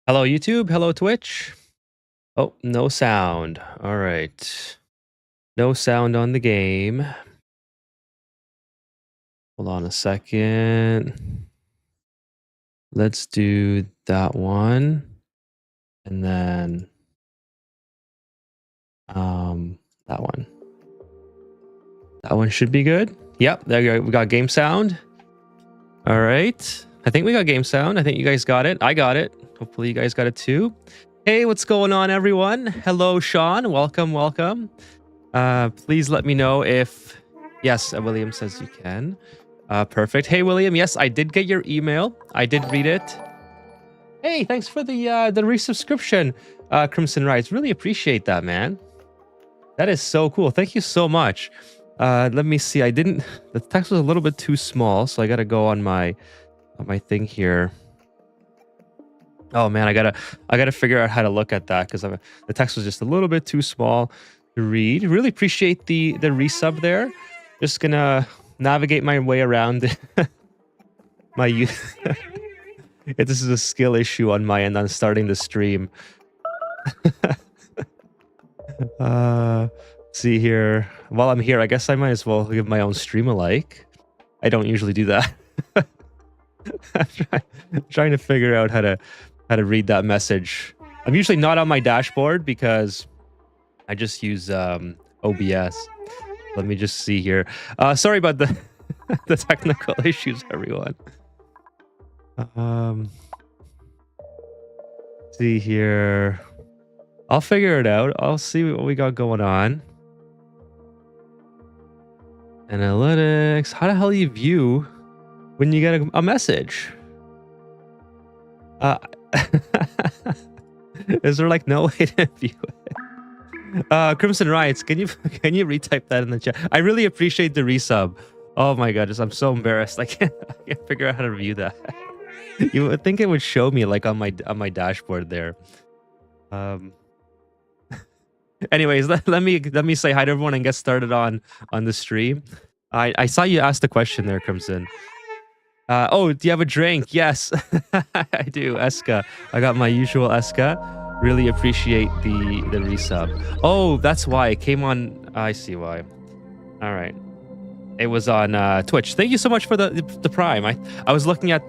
Hello, YouTube. Hello, Twitch. Oh, no sound. All right. No sound on the game. Hold on a second. Let's do that one. And then that one. That one should be good. Yep, there you go. We got game sound. All right. I think we got game sound. I think you guys got it. I got it. Hopefully you guys got it too. Hey, what's going on, everyone? Hello, Sean. Welcome, welcome. Please let me know if... Yes, William says you can. Perfect. Hey, William. Yes, I did get your email. I did read it. Hey, thanks for the resubscription, Crimson Rights. Really appreciate that, man. That is so cool. Thank you so much. Let me see. The text was a little bit too small, so I got to go on my thing here. Oh man, I gotta figure out how to look at that because the text was just a little bit too small to read. Really appreciate the resub there. Just gonna navigate my way around my youth. This is a skill issue on my end on starting the stream. See here. While I'm here, I guess I might as well give my own stream a like. I don't usually do that. I'm trying to figure out how to read that message. I'm usually not on my dashboard because I just use OBS. Let me just see here. Sorry about the the technical issues, everyone. See here. I'll figure it out. I'll see what we got going on. Analytics. How the hell do you view when you get a message? Is there like no way to view it? Crimson Riots, can you retype that in the chat? I really appreciate the resub. Oh my goodness, I'm so embarrassed. I can't figure out how to view that. You would think it would show me like on my dashboard there. Anyways, let me say hi to everyone and get started on the stream. I saw you ask the question there, Crimson. Oh, do you have a drink? Yes, I do. Eska, I got my usual Eska. Really appreciate the resub. Oh, that's why it came on. I see why. All right, it was on Twitch. Thank you so much for the Prime. I was looking at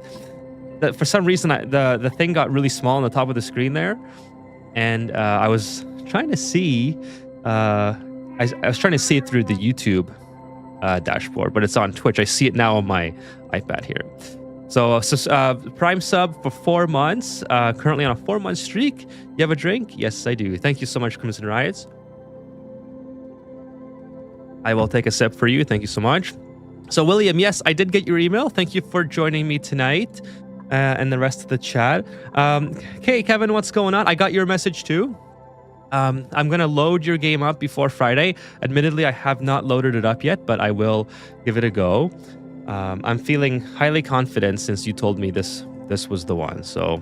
that for some reason. The thing got really small on the top of the screen there, and I was trying to see. I was trying to see it through the YouTube dashboard, but it's on Twitch. I see it now on my iPad here. So Prime sub for 4 months. Currently on a 4-month streak. You have a drink? Yes, I do. Thank you so much, Crimson Riots. I will take a sip for you. Thank you so much. So William, yes, I did get your email. Thank you for joining me tonight and the rest of the chat. Okay, Kevin, what's going on? I got your message too. I'm going to load your game up before Friday. Admittedly, I have not loaded it up yet, but I will give it a go. I'm feeling highly confident since you told me this was the one. So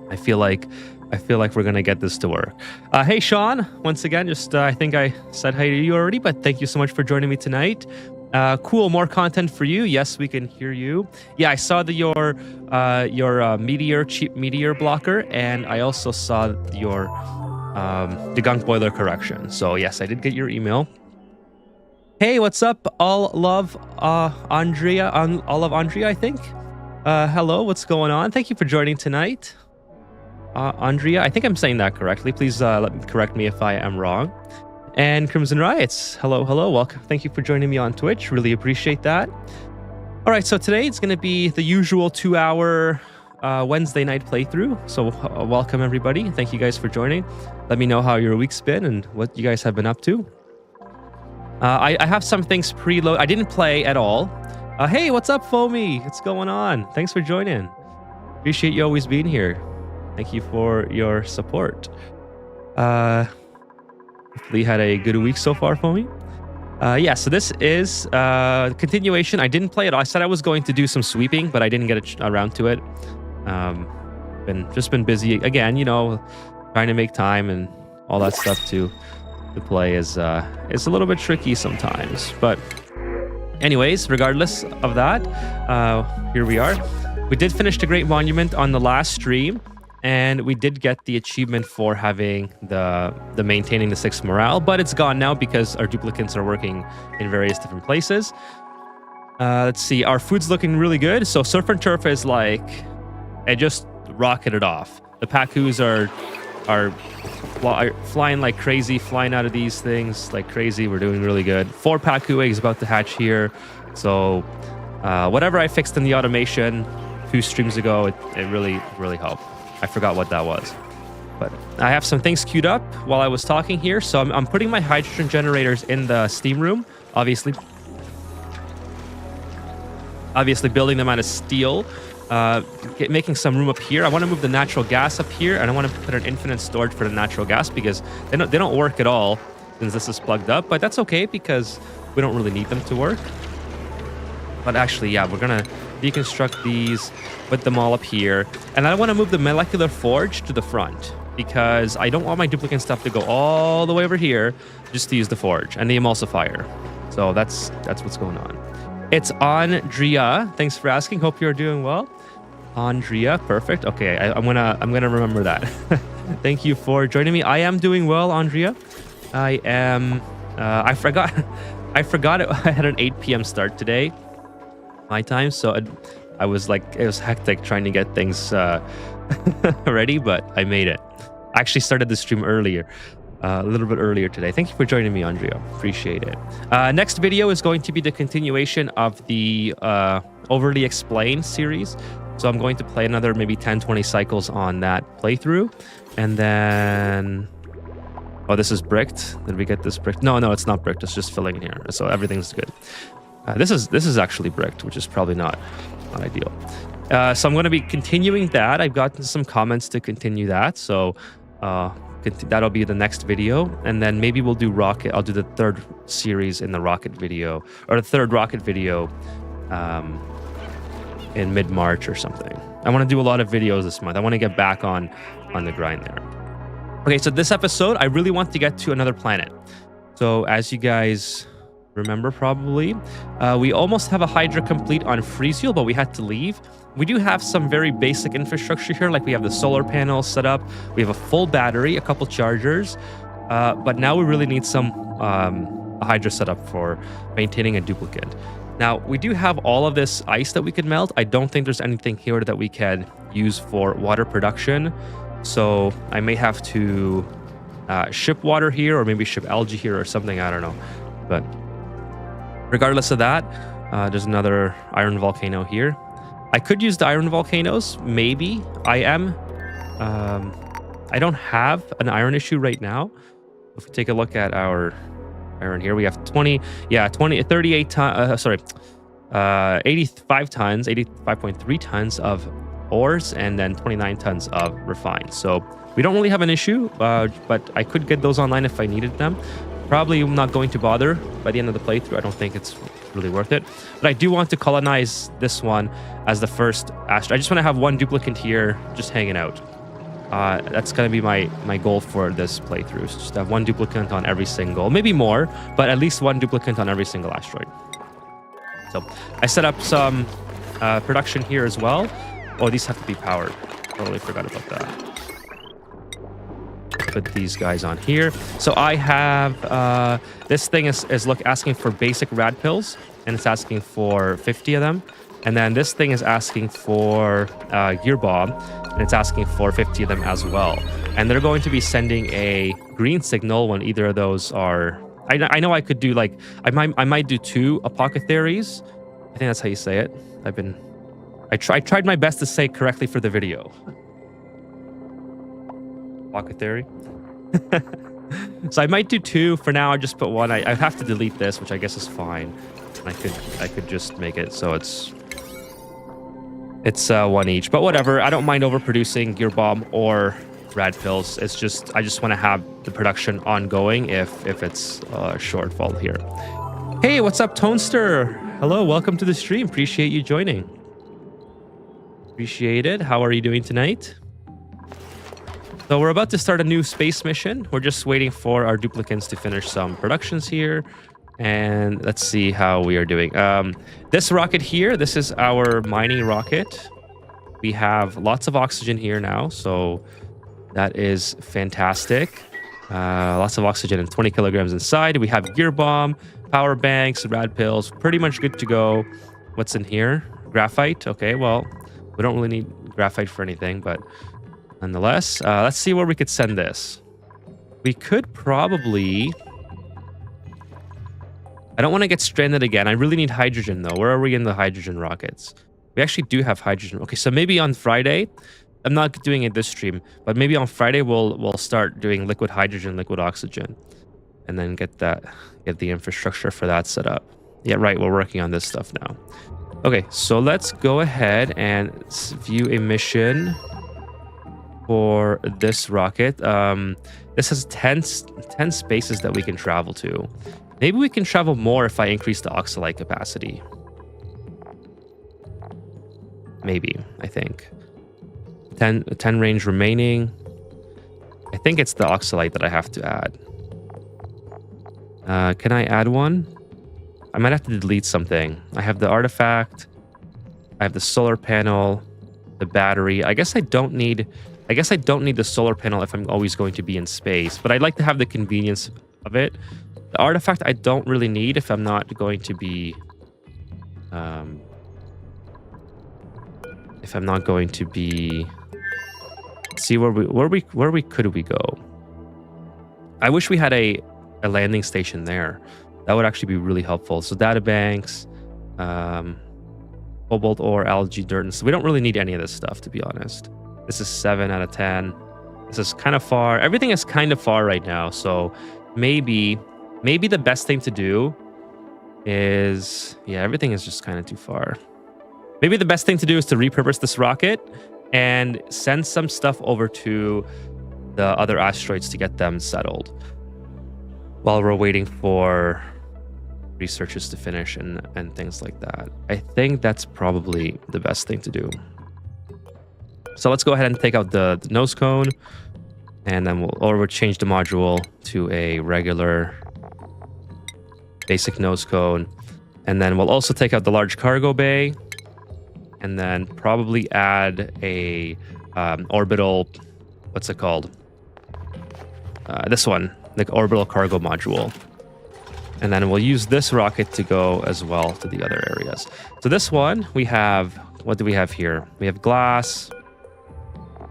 I feel like we're going to get this to work. Hey, Sean, once again, just I think I said hi to you already, but thank you so much for joining me tonight. Cool, more content for you. Yes, we can hear you. Yeah, I saw your cheap meteor blocker, and I also saw your degunk boiler correction. So yes, I did get your email. Hey, what's up? All love Andrea, I think. Hello, what's going on? Thank you for joining tonight. Andrea, I think I'm saying that correctly. Please correct me if I am wrong. And Crimson Riots, hello, welcome. Thank you for joining me on Twitch. Really appreciate that. All right, so today it's going to be the usual 2-hour Wednesday night playthrough. So welcome everybody. Thank you guys for joining. Let me know how your week's been and what you guys have been up to. I have some things preload. I didn't play at all. Hey, what's up, Foamy? What's going on? Thanks for joining. Appreciate you always being here. Thank you for your support. Hopefully you had a good week so far, Foamy. Yeah, so this is continuation. I didn't play it all. I said I was going to do some sweeping, but I didn't get around to it. Been busy again, you know, trying to make time and all that stuff to play is it's a little bit tricky sometimes. But anyways, regardless of that, here we are. We did finish the Great Monument on the last stream. And we did get the achievement for having the maintaining the 6 morale, but it's gone now because our duplicants are working in various different places. Let's see, our food's looking really good. So Surf and Turf is like, it just rocketed off. The Pacus are flying like crazy, flying out of these things like crazy. We're doing really good. 4 Pacu eggs about to hatch here. So whatever I fixed in the automation 2 streams ago, it really helped. I forgot what that was. But I have some things queued up while I was talking here. So I'm putting my hydrogen generators in the steam room, obviously building them out of steel. Making some room up here. I want to move the natural gas up here, and I want to put an infinite storage for the natural gas because they don't work at all since this is plugged up. But that's okay because we don't really need them to work. But actually, yeah, we're gonna deconstruct these, put them all up here, and I want to move the molecular forge to the front because I don't want my duplicate stuff to go all the way over here just to use the forge and the emulsifier. So that's what's going on. It's Andrea. Thanks for asking. Hope you're doing well. Andrea, perfect. Okay, I'm gonna remember that. Thank you for joining me. I am doing well, Andrea. I am. I forgot. I had an 8 p.m. start today, my time. So I was like, it was hectic trying to get things ready, but I made it. I actually started the stream earlier. A little bit earlier today. Thank you for joining me, Andrea. Appreciate it. Next video is going to be the continuation of the Overly Explained series. So I'm going to play another maybe 10-20 cycles on that playthrough. And then... Oh, this is bricked. Did we get this bricked? No, it's not bricked. It's just filling in here. So everything's good. This is actually bricked, which is probably not ideal. So I'm going to be continuing that. I've gotten some comments to continue that. So... that'll be the next video, and then maybe we'll do rocket. I'll do the 3rd series in the rocket video, or the 3rd rocket video in mid-March or something. I want to do a lot of videos this month. I want to get back on the grind there. Okay, so this episode I really want to get to another planet. So as you guys remember probably, we almost have a Hydra complete on Friezio, but we had to leave. We do have some very basic infrastructure here, like we have the solar panels set up, we have a full battery, a couple chargers, but now we really need some a Hydra setup for maintaining a duplicate. Now, we do have all of this ice that we could melt. I don't think there's anything here that we can use for water production, so I may have to ship water here, or maybe ship algae here or something, I don't know. But regardless of that, there's another iron volcano here. I could use the iron volcanoes, maybe. I don't have an iron issue right now. If we take a look at our iron here, we have 85 tons, 85.3 tons of ores, and then 29 tons of refined. So we don't really have an issue, but I could get those online if I needed them. Probably not going to bother by the end of the playthrough. I don't think it's really worth it. But I do want to colonize this one as the first asteroid. I just want to have one duplicate here just hanging out. That's going to be my goal for this playthrough. Is just have one duplicate on every single, maybe more, but at least one duplicate on every single asteroid. So I set up some production here as well. Oh, these have to be powered. Totally forgot about that. Put these guys on here. So I have this thing is asking for basic rad pills, and it's asking for 50 of them. And then this thing is asking for gear bomb, and it's asking for 50 of them as well. And they're going to be sending a green signal when either of those are. I know I could do like I might do 2 apothecaries. I think that's how you say it. I tried my best to say it correctly for the video. Apothecary. So I might do 2 for now. I just put 1. I have to delete this, which I guess is fine. I could just make it so it's 1 each, but whatever. I don't mind overproducing gear bomb or rad pills. It's just I just want to have the production ongoing if it's a shortfall here. Hey, what's up, Tonester? Hello, welcome to the stream. Appreciate you joining. Appreciate it. How are you doing tonight? So we're about to start a new space mission. We're just waiting for our duplicates to finish some productions here. And let's see how we are doing. This rocket here, this is our mining rocket. We have lots of oxygen here now, so that is fantastic. Lots of oxygen and 20 kilograms inside. We have gear bomb, power banks, rad pills. Pretty much good to go. What's in here? Graphite. Okay, well, we don't really need graphite for anything, but nonetheless, let's see where we could send this. We could probably... I don't want to get stranded again. I really need hydrogen, though. Where are we in the hydrogen rockets? We actually do have hydrogen. Okay, so maybe on Friday... I'm not doing it this stream, but maybe on Friday we'll start doing liquid hydrogen, liquid oxygen, and then get the infrastructure for that set up. Yeah, right. We're working on this stuff now. Okay, so let's go ahead and view a mission for this rocket. This has 10 spaces that we can travel to. Maybe we can travel more if I increase the oxalite capacity. Maybe, I think. 10 range remaining. I think it's the oxalite that I have to add. Can I add one? I might have to delete something. I have the artifact. I have the solar panel, the battery. I guess I don't need the solar panel if I'm always going to be in space, but I'd like to have the convenience of it. The artifact I don't really need if I'm not going to be see where could we go. I wish we had a landing station there. That would actually be really helpful. So databanks, cobalt ore, algae, dirt, and so we don't really need any of this stuff, to be honest. This is 7 out of 10. This is kind of far. Everything is kind of far right now. So maybe the best thing to do is, yeah, everything is just kind of too far. Maybe the best thing to do is to repurpose this rocket and send some stuff over to the other asteroids to get them settled while we're waiting for researches to finish and things like that. I think that's probably the best thing to do. So let's go ahead and take out the nose cone, and then we'll change the module to a regular basic nose cone. And then we'll also take out the large cargo bay, and then probably add a orbital, what's it called? This one, the orbital cargo module. And then we'll use this rocket to go as well to the other areas. So this one, we have, what do we have here? We have glass,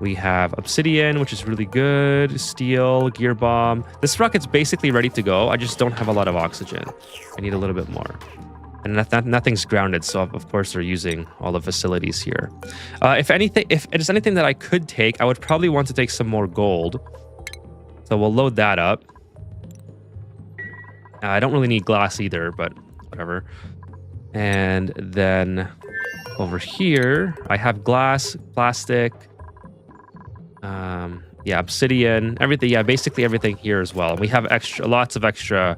we have obsidian, which is really good, steel, gear bomb. This rocket's basically ready to go. I just don't have a lot of oxygen. I need a little bit more. And nothing's grounded, so of course they're using all the facilities here. If there's anything that I could take, I would probably want to take some more gold. So we'll load that up. I don't really need glass either, but whatever. And then over here, I have glass, plastic, yeah, obsidian, everything. Yeah, basically everything here as well. We have lots of extra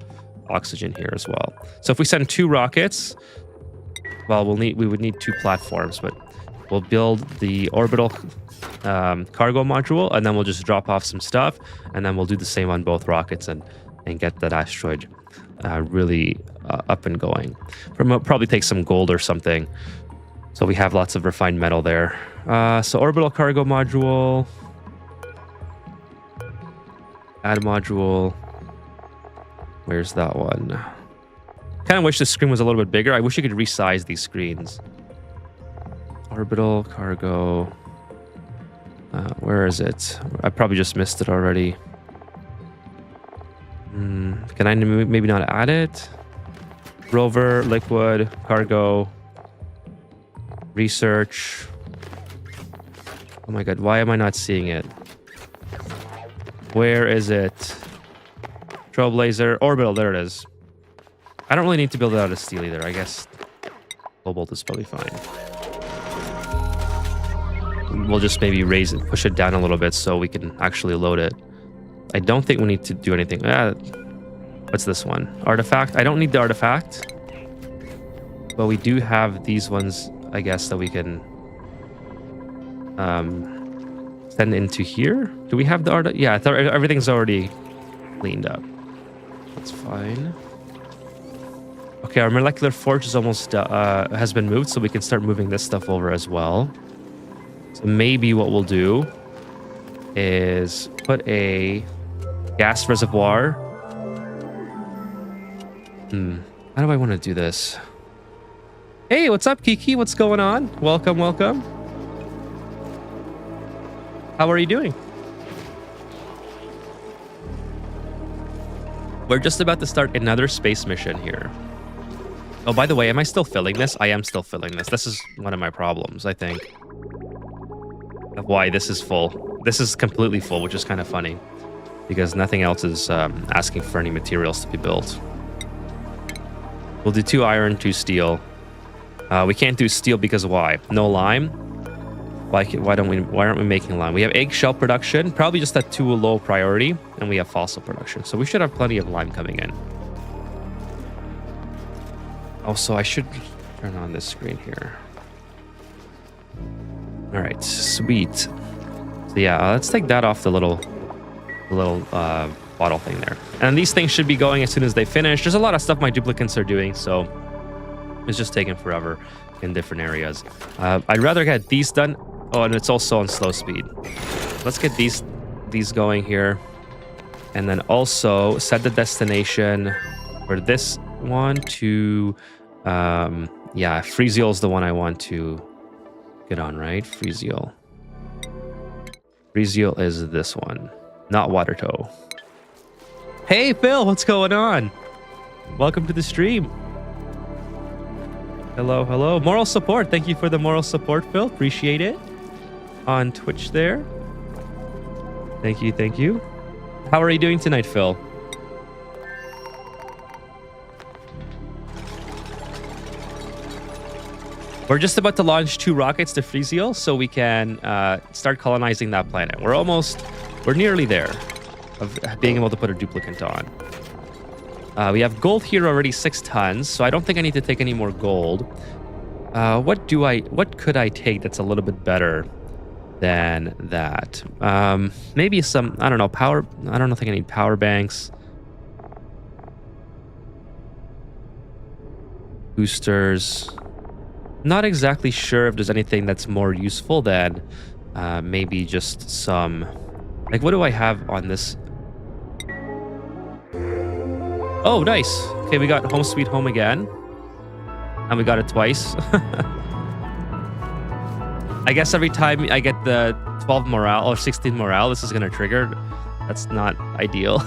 oxygen here as well. So if we send 2 rockets, well, we would need 2 platforms, but we'll build the orbital cargo module, and then we'll just drop off some stuff, and then we'll do the same on both rockets and get that asteroid really up and going. Probably take some gold or something, so we have lots of refined metal there. So orbital cargo module, add module. Where's that one? Kind of wish the screen was a little bit bigger. I wish you could resize these screens. Orbital cargo. Where is it? I probably just missed it already. Can I maybe not add it? Rover, liquid, cargo, research. Oh my god, why am I not seeing it? Where is it? Trailblazer, orbital, there it is. I don't really need to build it out of steel either. I guess cobalt is probably fine. We'll just maybe raise it, push it down a little bit so we can actually load it. I don't think we need to do anything. What's this one? Artifact. I don't need the artifact. But we do have these ones, I guess, that we can send into here. Do we have the art? Yeah, everything's already cleaned up. That's fine. Okay, our molecular forge is almost has been moved, so we can start moving this stuff over as well. So maybe what we'll do is put a gas reservoir. How do I want to do this? Hey, what's up, Kiki? What's going on? Welcome, welcome. How are you doing? We're just about to start another space mission here. Oh, by the way, am I still filling this? I am still filling this. This is one of my problems, I think, of why this is full. This is completely full, which is kind of funny because nothing else is asking for any materials to be built. We'll do 2 iron, 2 steel. We can't do steel because why? No lime. Why aren't we making lime? We have eggshell production, probably just at too low priority, and we have fossil production. So we should have plenty of lime coming in. Also, I should turn on this screen here. All right, sweet. So yeah, let's take that off the little bottle thing there. And these things should be going as soon as they finish. There's a lot of stuff my duplicates are doing, so it's just taking forever in different areas. I'd rather get these done. Oh, and it's also on slow speed. Let's get these going here. And then also set the destination for this one to... yeah, Friezio is the one I want to get on, right? Friezio. Friezio is this one, not water tow. Hey, Phil, what's going on? Welcome to the stream. Hello, hello. Moral support. Thank you for the moral support, Phil. Appreciate it. On Twitch there. Thank you, thank you. How are you doing tonight, Phil? We're just about to launch 2 rockets to Friezio so we can start colonizing that planet. We're nearly there of being able to put a duplicate on. We have gold here already, 6 tons, so I don't think I need to take any more gold. What could I take that's a little bit better than that? Maybe some, I don't know, power. I don't think I need power banks. Boosters. Not exactly sure if there's anything that's more useful than maybe just some... Like, what do I have on this? Oh, nice. Okay, we got Home Sweet Home again. And we got it twice. I guess every time I get the 12 morale or 16 morale, this is going to trigger. That's not ideal.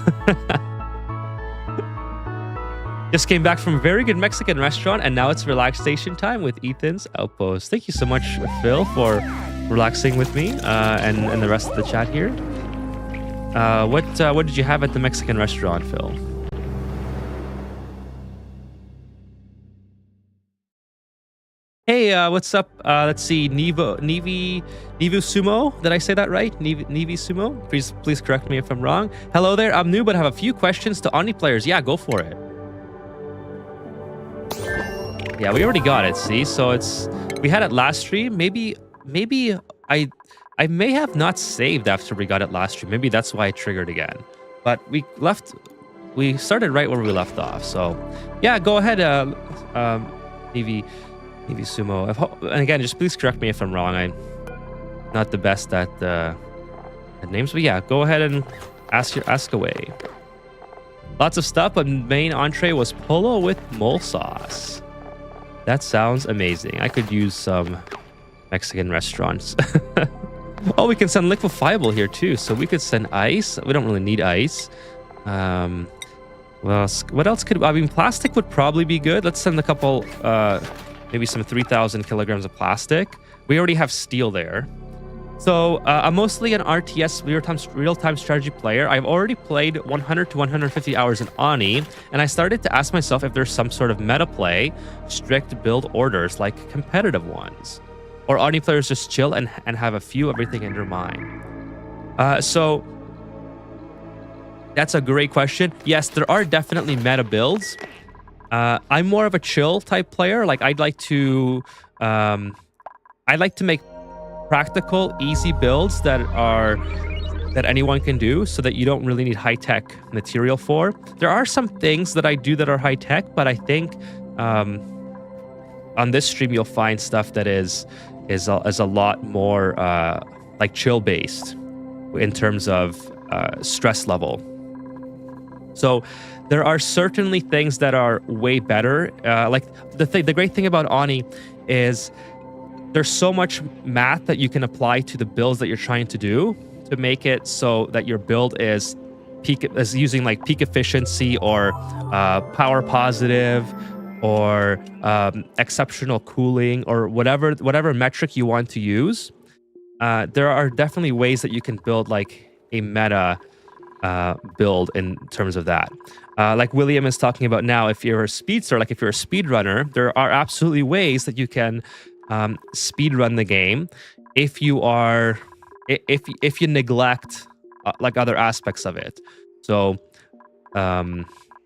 Just came back from a very good Mexican restaurant, and now it's relaxation time with Ethan's Outpost. Thank you so much, Phil, for relaxing with me and the rest of the chat here. What did you have at the Mexican restaurant, Phil? Hey, what's up? Let's see, Nivi Sumo. Did I say that right? Nivi Sumo? Please correct me if I'm wrong. Hello there. I'm new, but have a few questions to Omni players. Yeah, go for it. Yeah, we already got it. See, so we had it last stream. Maybe I may have not saved after we got it last stream. Maybe that's why it triggered again. But we started right where we left off. So yeah, go ahead, Nivi Sumo. And again, just please correct me if I'm wrong. I'm not the best at names, but yeah, go ahead and ask away. Lots of stuff, but main entree was polo with mole sauce. That sounds amazing. I could use some Mexican restaurants. Oh, we can send liquefiable here too. So we could send ice. We don't really need ice. What else could... I mean, plastic would probably be good. Let's send a couple... maybe some 3,000 kilograms of plastic. We already have steel there. So I'm mostly an RTS real-time strategy player. I've already played 100 to 150 hours in Oni, and I started to ask myself if there's some sort of meta play, strict build orders like competitive ones, or Oni players just chill and have a few everything in their mind. So that's a great question. Yes, there are definitely meta builds. I'm more of a chill type player. Like I'd like to make practical, easy builds that anyone can do, so that you don't really need high-tech material for. There are some things that I do that are high-tech, but I think on this stream you'll find stuff that is a lot more like chill based in terms of stress level. So there are certainly things that are way better. Like the great thing about Ani is there's so much math that you can apply to the builds that you're trying to do to make it so that your build is using like peak efficiency or power positive or exceptional cooling or whatever metric you want to use. There are definitely ways that you can build like a meta build in terms of that. Like William is talking about now, if you're a speedster, like if you're a speedrunner, there are absolutely ways that you can speed run the game if you neglect like other aspects of it. So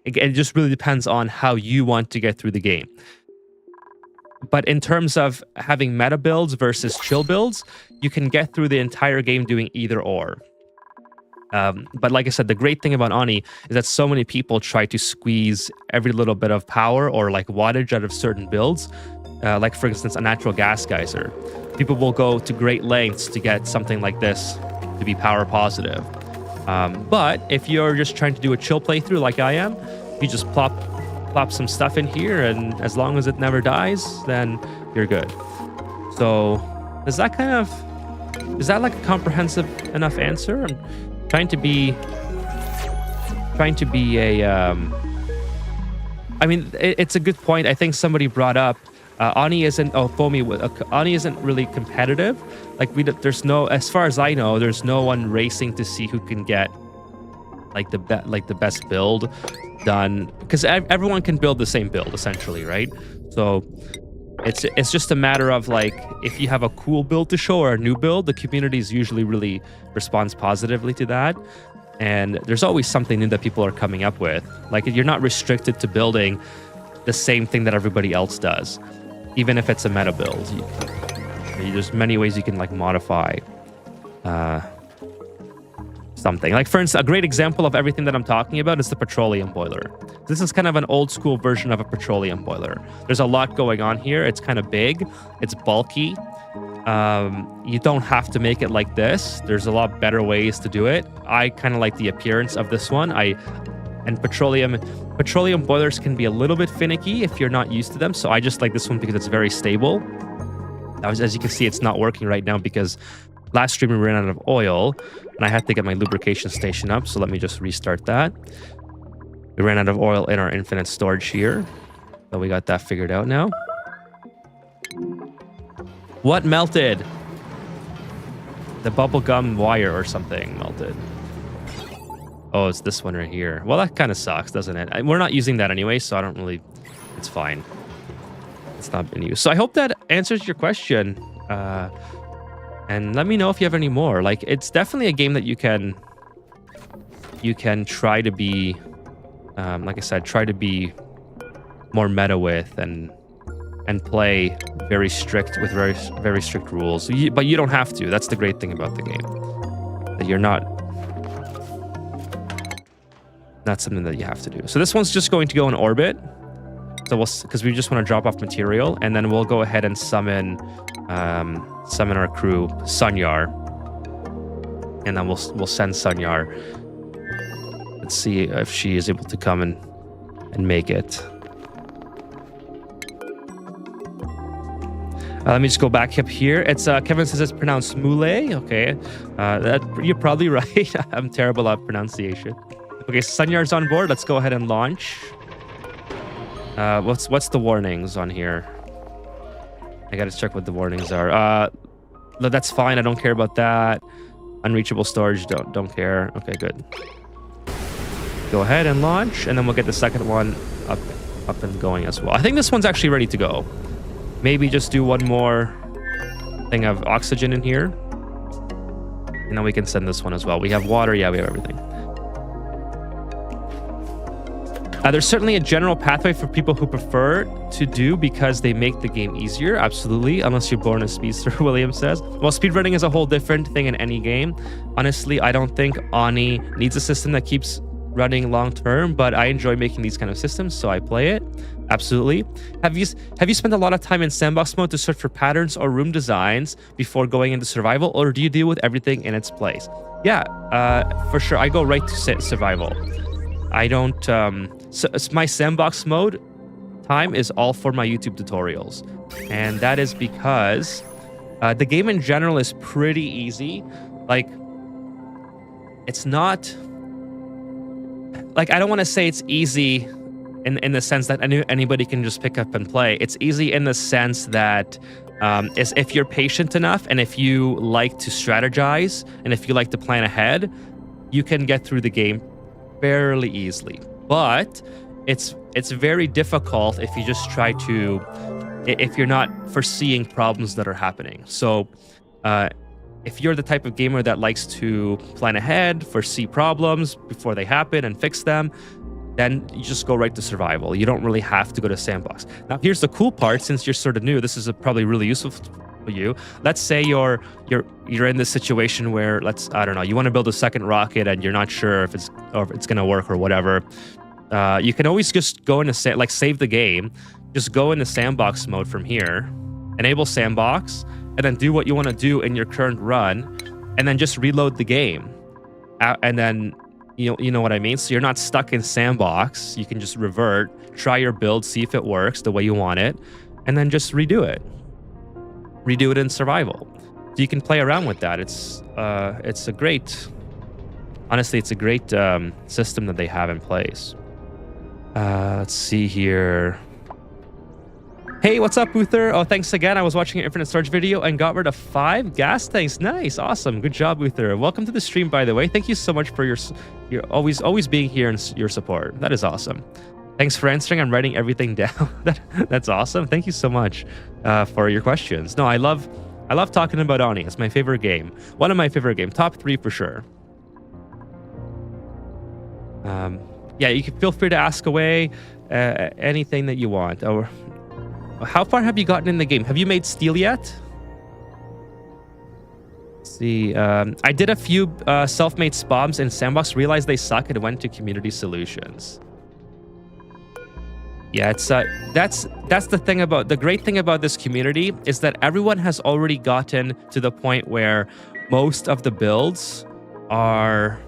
it just really depends on how you want to get through the game. But in terms of having meta builds versus chill builds, you can get through the entire game doing either or. But like I said, the great thing about Ani is that so many people try to squeeze every little bit of power or like wattage out of certain builds. Like for instance, a natural gas geyser. People will go to great lengths to get something like this to be power positive. But if you're just trying to do a chill playthrough like I am, you just plop some stuff in here, and as long as it never dies, then you're good. So is that like a comprehensive enough answer? I'm trying to be a I mean, it's a good point. I think somebody brought up Ani isn't Ani isn't really competitive. Like there's no, as far as I know, there's no one racing to see who can get like the best build done, because everyone can build the same build essentially, right? So it's just a matter of like, if you have a cool build to show or a new build, the community usually really responds positively to that. And there's always something new that people are coming up with. Like you're not restricted to building the same thing that everybody else does, even if it's a meta build. There's many ways you can like modify something. Like for instance, a great example of everything that I'm talking about is the petroleum boiler. This is kind of an old school version of a petroleum boiler. There's a lot going on here. It's kind of big. It's bulky. You don't have to make it like this. There's a lot better ways to do it. I kind of like the appearance of this one. And petroleum boilers can be a little bit finicky if you're not used to them. So I just like this one because it's very stable. As you can see, it's not working right now because last stream we ran out of oil and I had to get my lubrication station up. So let me just restart that. We ran out of oil in our infinite storage here. So we got that figured out now. What melted? The bubblegum wire or something melted. Oh, it's this one right here. Well, that kind of sucks, doesn't it? We're not using that anyway, so I don't really... It's fine. It's not been used. So I hope that answers your question. And let me know if you have any more. Like, it's definitely a game that you can try to be... like I said, try to be more meta with and play very strict with very strict rules. But you don't have to. That's the great thing about the game. That you're not something that you have to do. So this one's just going to go in orbit. So because we just want to drop off material, and then we'll go ahead and summon our crew, Sunyar, and then we'll send Sunyar. Let's see if she is able to come and make it. Let me just go back up here. It's Kevin says it's pronounced Moulay. Okay, you're probably right. I'm terrible at pronunciation. Okay, Sunyar's on board. Let's go ahead and launch. What's the warnings on here? I gotta check what the warnings are. No, that's fine. I don't care about that. Unreachable storage. Don't care. Okay, good. Go ahead and launch, and then we'll get the second one up and going as well. I think this one's actually ready to go. Maybe just do one more thing of oxygen in here, and then we can send this one as well. We have water. Yeah, we have everything. There's certainly a general pathway for people who prefer to do because they make the game easier. Absolutely, unless you're born a speedster, William says. Well, speedrunning is a whole different thing in any game. Honestly, I don't think Ani needs a system that keeps running long term, but I enjoy making these kind of systems, so I play it. Absolutely. Have you spent a lot of time in sandbox mode to search for patterns or room designs before going into survival, or do you deal with everything in its place? Yeah, for sure. I go right to survival. I don't. So my sandbox mode time is all for my YouTube tutorials, and that is because the game in general is pretty easy. Like, it's not like, I don't want to say it's easy in the sense that anybody can just pick up and play. It's easy in the sense that is if you're patient enough, and if you like to strategize, and if you like to plan ahead, you can get through the game fairly easily. But it's very difficult if you just try to, if you're not foreseeing problems that are happening. So if you're the type of gamer that likes to plan ahead, foresee problems before they happen and fix them, then you just go right to survival. You don't really have to go to sandbox. Now, here's the cool part. Since you're sort of new, this is probably really useful for you. Let's say you're in this situation where, I don't know, you want to build a second rocket and you're not sure if it's gonna work or whatever. You can always just go into save the game, just go into sandbox mode from here, enable sandbox, and then do what you want to do in your current run, and then just reload the game, and then. You know what I mean? So you're not stuck in sandbox. You can just revert, try your build, see if it works the way you want it, and then just redo it. Redo it in survival. So you can play around with that. It's a great, honestly, it's a great system that they have in place. Let's see here. Hey, what's up, Uther? Oh, thanks again. I was watching an Infinite Storage video and got rid of 5 gas tanks. Nice, awesome, good job, Uther. Welcome to the stream, by the way. Thank you so much for your always being here and your support. That is awesome. Thanks for answering. I'm writing everything down. That's awesome. Thank you so much for your questions. No, I love talking about Oni. It's my favorite game. One of my favorite games. Top 3 for sure. Yeah, you can feel free to ask away anything that you want. Or how far have you gotten in the game? Have you made steel yet? Let's see, I did a few self-made spawns in sandbox, realized they suck, and went to community solutions. Yeah, it's that's the great thing about this community is that everyone has already gotten to the point where most of the builds are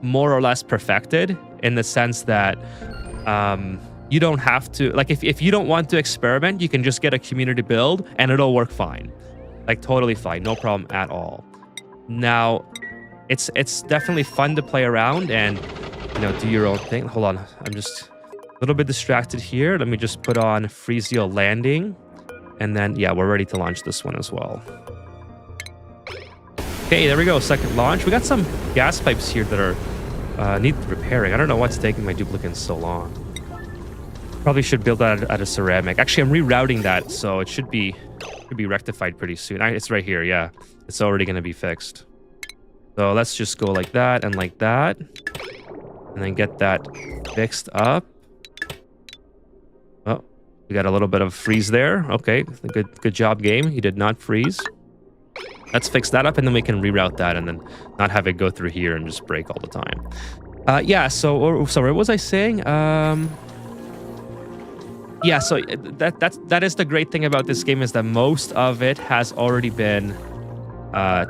more or less perfected, in the sense that you don't have to, like, if you don't want to experiment, you can just get a community build and it'll work fine, like totally fine, no problem at all. Now, it's definitely fun to play around and, you know, do your own thing. Hold on, I'm just a little bit distracted here. Let me just put on Friezio landing, and then yeah, we're ready to launch this one as well. Okay, there we go, second launch. We got some gas pipes here that are need repairing. I don't know what's taking my duplicants so long. Probably should build that out of ceramic. Actually, I'm rerouting that, so it should be rectified pretty soon. It's right here, yeah. It's already going to be fixed. So let's just go like that and like that, and then get that fixed up. Oh, we got a little bit of freeze there. Okay, good job, game. You did not freeze. Let's fix that up, and then we can reroute that, and then not have it go through here and just break all the time. Yeah. So, sorry, what was I saying? Yeah. So that is the great thing about this game, is that most of it has already been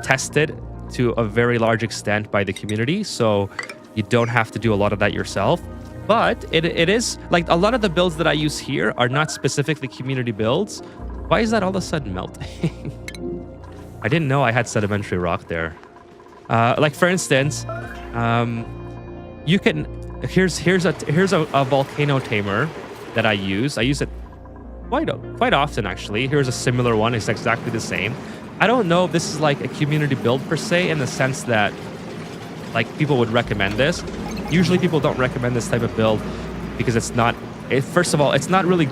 tested to a very large extent by the community. So you don't have to do a lot of that yourself. But it is like a lot of the builds that I use here are not specifically community builds. Why is that all of a sudden melting? I didn't know I had sedimentary rock there. Like, for instance, you can, here's a volcano tamer that I use. I use it quite often, actually. Here's a similar one. It's exactly the same. I don't know if this is like a community build per se, in the sense that like people would recommend this. Usually people don't recommend this type of build because first of all, it's not really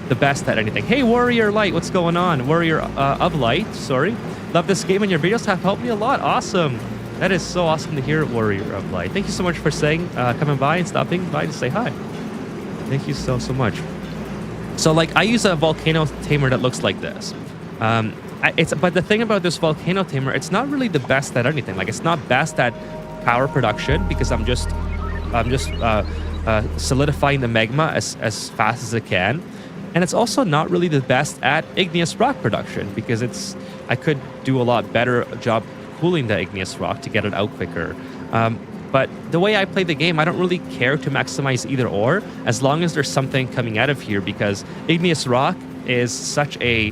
the best at anything. Hey, Warrior Light, what's going on? Warrior of Light, sorry. Love this game, and your videos have helped me a lot. Awesome. That is so awesome to hear, Warrior of Light. Thank you so much for coming by and stopping by to say hi. Thank you so much. So, like, I use a volcano tamer that looks like this. but the thing about this volcano tamer, it's not really the best at anything. Like it's not best at power production because I'm just solidifying the magma as fast as it can, and it's also not really the best at igneous rock production because I could do a lot better job cooling the igneous rock to get it out quicker. But the way I play the game, I don't really care to maximize either or, as long as there's something coming out of here, because igneous rock is such a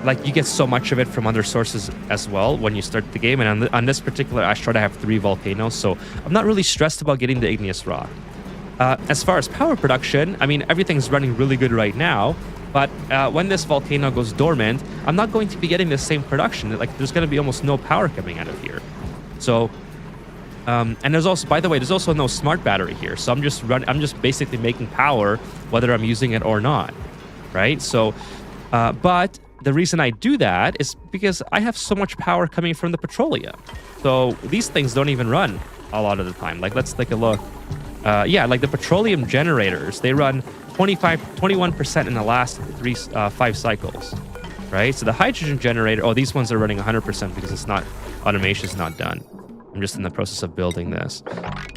like you get so much of it from other sources as well when you start the game. And on this particular asteroid, I have 3 volcanoes, so I'm not really stressed about getting the igneous rock. As far as power production, I mean, everything's running really good right now. But when this volcano goes dormant, I'm not going to be getting the same production. Like, there's going to be almost no power coming out of here. So, and there's also, by the way, there's also no smart battery here. So I'm just basically making power whether I'm using it or not, right? So, but the reason I do that is because I have so much power coming from the petroleum. So these things don't even run a lot of the time. Like, let's take a look. Yeah, like the petroleum generators, they run 21% in the last 5 cycles, right? So the hydrogen generator, oh, these ones are running 100% because it's not, automation's not done. I'm just in the process of building this.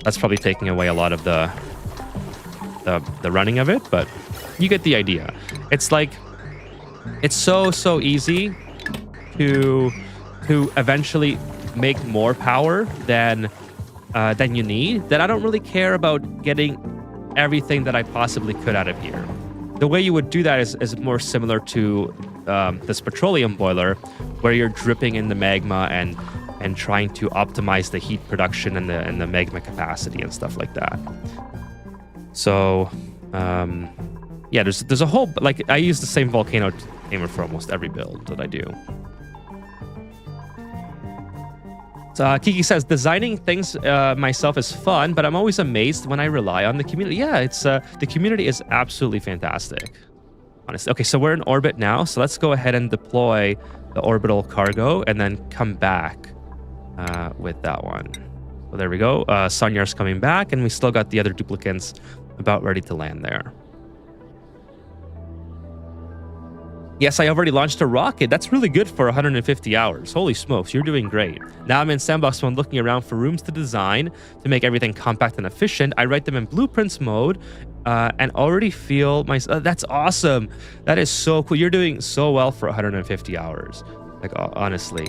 That's probably taking away a lot of the running of it, but you get the idea. It's like, it's so easy to eventually make more power than you need, that I don't really care about getting everything that I possibly could out of here. The way you would do that is more similar to this petroleum boiler, where you're dripping in the magma and trying to optimize the heat production and the magma capacity and stuff like that. So yeah, there's a whole, like, I use the same volcano tamer for almost every build that I do. Kiki says, designing things myself is fun, but I'm always amazed when I rely on the community. Yeah, it's the community is absolutely fantastic, honestly. Okay, so we're in orbit now, so let's go ahead and deploy the orbital cargo and then come back with that one. So there we go. Sonyar's coming back, and we still got the other duplicants about ready to land there. Yes, I already launched a rocket. That's really good for 150 hours. Holy smokes, you're doing great. Now I'm in sandbox mode looking around for rooms to design to make everything compact and efficient. I write them in blueprints mode and already feel my... that's awesome. That is so cool. You're doing so well for 150 hours. Like, honestly.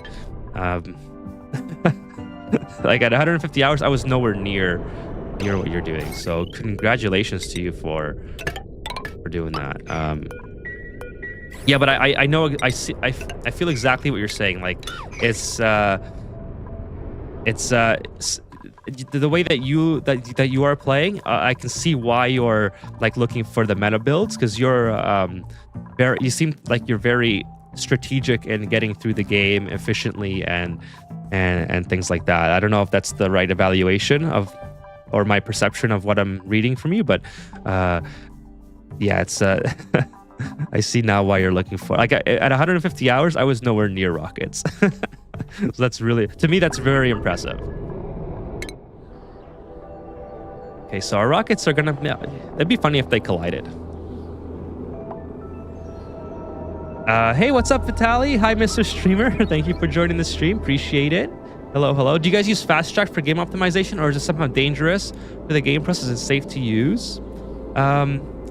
Like, at 150 hours, I was nowhere near what you're doing. So congratulations to you for doing that. Yeah, but I know, I feel exactly what you're saying. Like, it's the way that you are playing. I can see why you're like looking for the meta builds, because you seem like you're very strategic in getting through the game efficiently and things like that. I don't know if that's the right evaluation of, or my perception of what I'm reading from you, but yeah, it's I see now why you're looking for. Like, at 150 hours, I was nowhere near rockets. So that's really, to me, that's very impressive. Okay, so our rockets are gonna, it'd be funny if they collided. Hey, what's up, Vitaly? Hi, Mr. Streamer. Thank you for joining the stream. Appreciate it. Hello, hello. Do you guys use fast track for game optimization, or is it somehow dangerous for the game process and safe to use?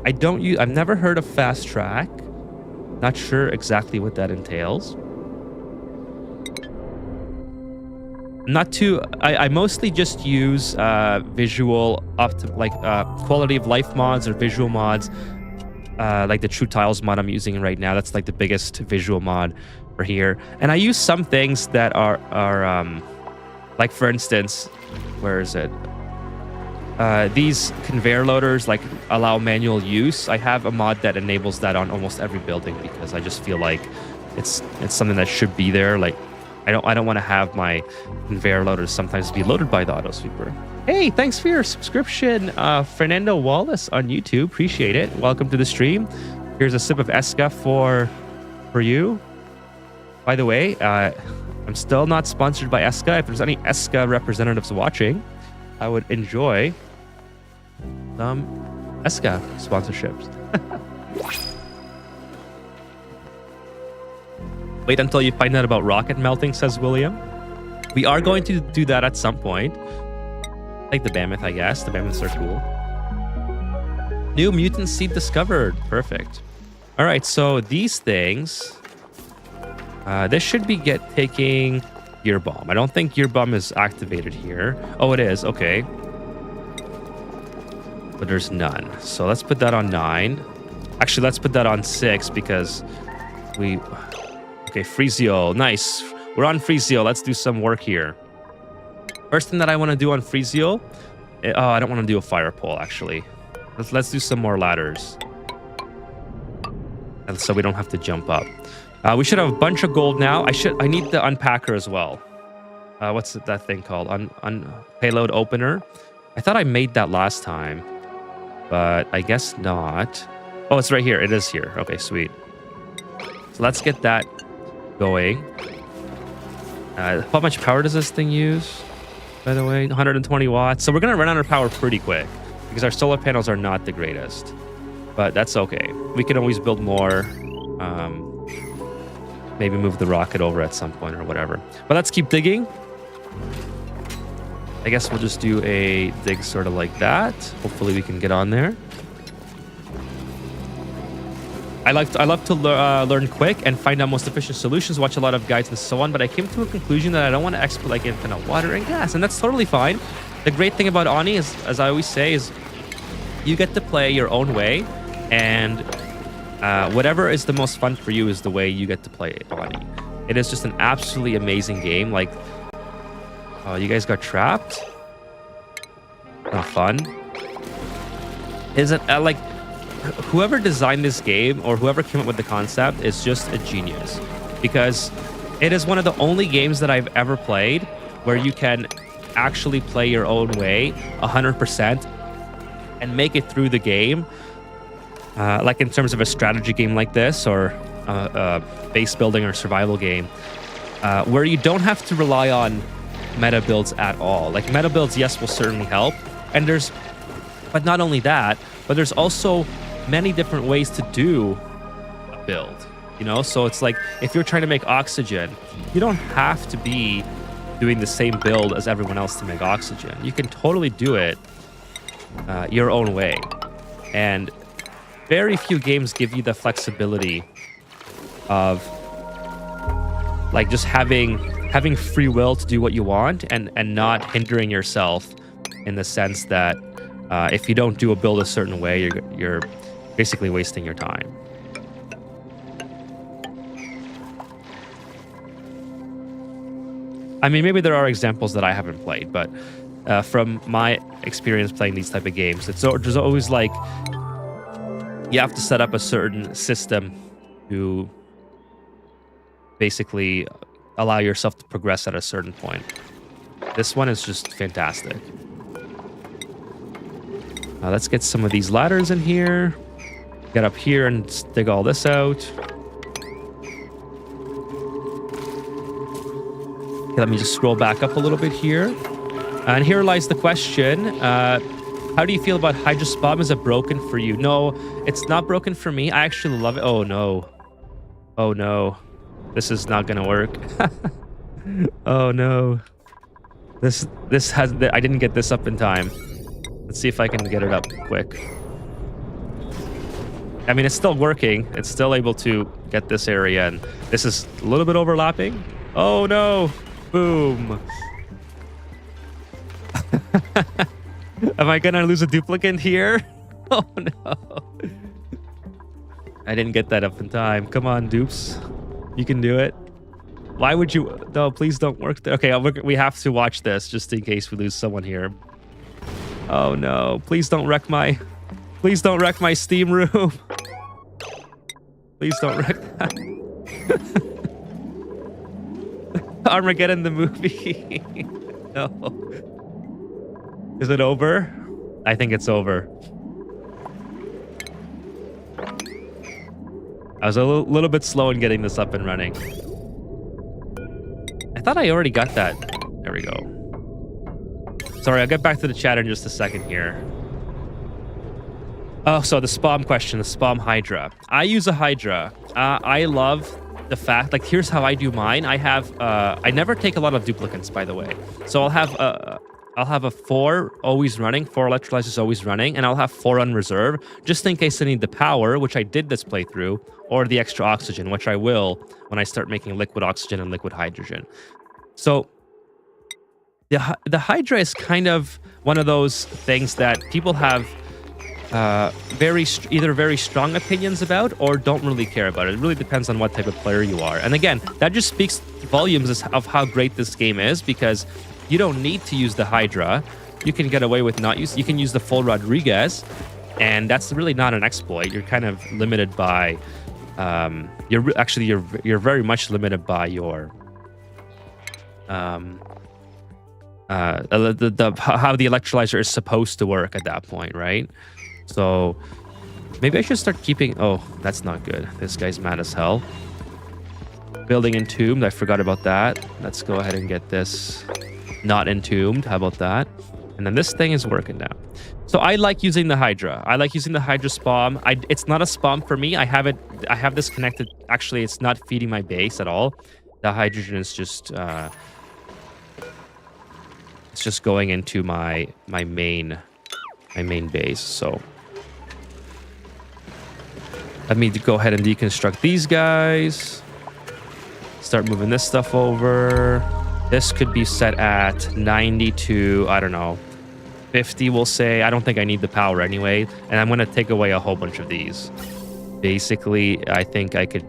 I don't use, I've never heard of fast track. Not sure exactly what that entails. Not too, I mostly just use visual quality of life mods or visual mods, like the True Tiles mod I'm using right now. That's like the biggest visual mod for here. And I use some things that are like, for instance, where is it? These conveyor loaders like allow manual use. I have a mod that enables that on almost every building because I just feel like it's something that should be there. Like, I don't want to have my conveyor loaders sometimes be loaded by the auto sweeper. Hey, thanks for your subscription, Fernando Wallace on YouTube. Appreciate it. Welcome to the stream. Here's a sip of Esca for you. By the way, I'm still not sponsored by Esca. If there's any Esca representatives watching, I would enjoy some Esca sponsorships. Wait until you find out about rocket melting, says William. We are going to do that at some point. Like the mammoth, I guess. The mammoths are cool. New mutant seed discovered. Perfect. All right, so these things... this should be taking gear bomb. I don't think gear bomb is activated here. Oh, it is. Okay. But there's none. So let's put that on 9. Actually, let's put that on 6 because we... Okay, Friezio. Nice. We're on Friezio. Let's do some work here. First thing that I want to do on Friezio... Oh, I don't want to do a fire pole, actually. Let's do some more ladders. And so we don't have to jump up. We should have a bunch of gold now. I need the unpacker as well. What's that thing called? Payload opener. I thought I made that last time, but I guess not. Oh, it's right here. It is here. Okay, sweet. So let's get that going. How much power does this thing use? By the way, 120 watts. So we're gonna run out of power pretty quick because our solar panels are not the greatest, but that's okay. We can always build more. Maybe move the rocket over at some point or whatever. But let's keep digging. I guess we'll just do a dig sort of like that. Hopefully we can get on there. I love to learn quick and find out most efficient solutions, watch a lot of guides and so on, but I came to a conclusion that I don't want to export like infinite water and gas, and that's totally fine. The great thing about Oni is, as I always say, is you get to play your own way, and whatever is the most fun for you is the way you get to play Oni. It is just an absolutely amazing game. Like, oh, you guys got trapped? Not fun. Is it like whoever designed this game or whoever came up with the concept is just a genius, because it is one of the only games that I've ever played where you can actually play your own way 100% and make it through the game. Like in terms of a strategy game like this, or base building or survival game, where you don't have to rely on meta builds at all. Like meta builds, yes, will certainly help, and but not only that, but there's also many different ways to do a build, you know? So it's like, if you're trying to make oxygen, you don't have to be doing the same build as everyone else to make oxygen. You can totally do it your own way. And very few games give you the flexibility of like just having free will to do what you want and not hindering yourself in the sense that if you don't do a build a certain way, you're basically wasting your time. I mean, maybe there are examples that I haven't played, but from my experience playing these type of games, there's always like, you have to set up a certain system to basically allow yourself to progress at a certain point. This one is just fantastic. Let's get some of these ladders in here. Get up here and dig all this out. Okay, let me just scroll back up a little bit here. And here lies the question. How do you feel about Hydra's bomb? Is it broken for you? No, it's not broken for me. I actually love it. Oh, no. Oh, no. This is not going to work. Oh, no. I didn't get this up in time. Let's see if I can get it up quick. I mean, it's still working. It's still able to get this area, and this is a little bit overlapping. Oh, no. Boom. Am I gonna lose a duplicate here? Oh no. I didn't get that up in time. Come on, dupes. You can do it. Why would you? No, please don't work there. Okay, we have to watch this just in case we lose someone here. Oh no. Please don't wreck my steam room. Please don't wreck that. Armageddon the movie. No. Is it over? I think it's over. I was a little bit slow in getting this up and running. I thought I already got that. There we go. Sorry, I'll get back to the chat in just a second here. Oh, so the spawn question, the spawn Hydra. I use a Hydra. I love the fact, like, here's how I do mine. I have I never take a lot of duplicates, by the way. So I'll have a 4 always running, 4 electrolyzers always running, and I'll have 4 on reserve, just in case I need the power, which I did this playthrough, or the extra oxygen, which I will when I start making liquid oxygen and liquid hydrogen. So the Hydra is kind of one of those things that people have either very strong opinions about or don't really care about. It really depends on what type of player you are. And again, that just speaks volumes of how great this game is, because you don't need to use the Hydra. You can get away with not use. You can use the full Rodriguez, and that's really not an exploit. You're kind of limited by. You're very much limited by your. How the electrolyzer is supposed to work at that point, right? So maybe I should start keeping. Oh, that's not good. This guy's mad as hell. Building entombed. I forgot about that. Let's go ahead and get this not entombed. How about that? And then this thing is working now. So I like using the Hydra. I like using the Hydra spam. It's not a spam for me. I have this connected. Actually, it's not feeding my base at all. The hydrogen is just it's just going into my main base. So let me go ahead and deconstruct these guys. Start moving this stuff over. This could be set at 90 to, I don't know, 50, we'll say. I don't think I need the power anyway. And I'm going to take away a whole bunch of these. Basically, I think I could...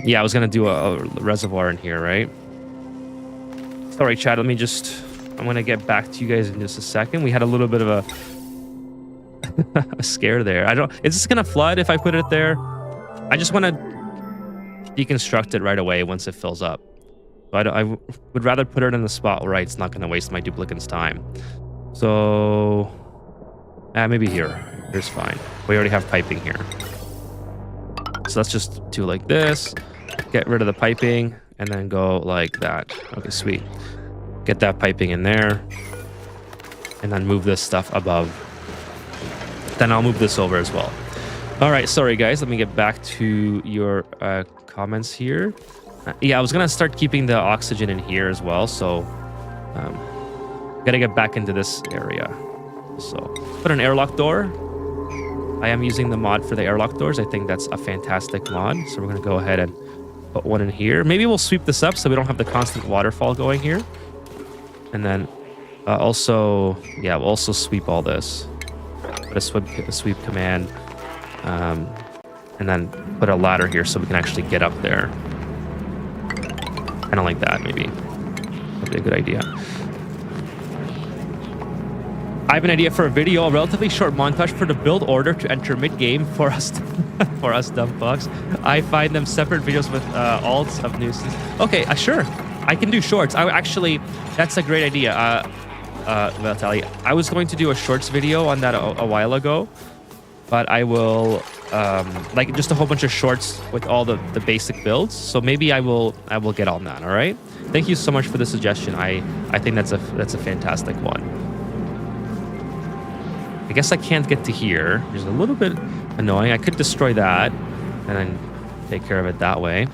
yeah, I was going to do a reservoir in here, right? Sorry, chat. I'm going to get back to you guys in just a second. We had a little bit of a scare there. Is this going to flood if I put it there? I just want to deconstruct it right away once it fills up. I would rather put it in the spot where it's not going to waste my duplicate's time. So, maybe here. Here's fine. We already have piping here. So let's just do like this. Get rid of the piping and then go like that. Okay, sweet. Get that piping in there. And then move this stuff above. Then I'll move this over as well. All right, sorry guys. Let me get back to your comments here. Yeah, I was gonna start keeping the oxygen in here as well, so gotta get back into this area. So put an airlock door. I am using the mod for the airlock doors. I think that's a fantastic mod. So we're gonna go ahead and put one in here. Maybe we'll sweep this up so we don't have the constant waterfall going here. And then we'll also sweep all this. Put a sweep command, and then put a ladder here so we can actually get up there. Kind of like that, maybe. That'd be a good idea. I have an idea for a video, a relatively short montage for the build order to enter mid-game for us, for us dumb fucks. I find them separate videos with alts of news. Okay, sure. I can do shorts. That's a great idea. Vitaly, I was going to do a shorts video on that a while ago, but I will like just a whole bunch of shorts with all the basic builds. So maybe I will get on that. All right. Thank you so much for the suggestion. I think that's a fantastic one. I guess I can't get to here, which is a little bit annoying. I could destroy that and then take care of it that way.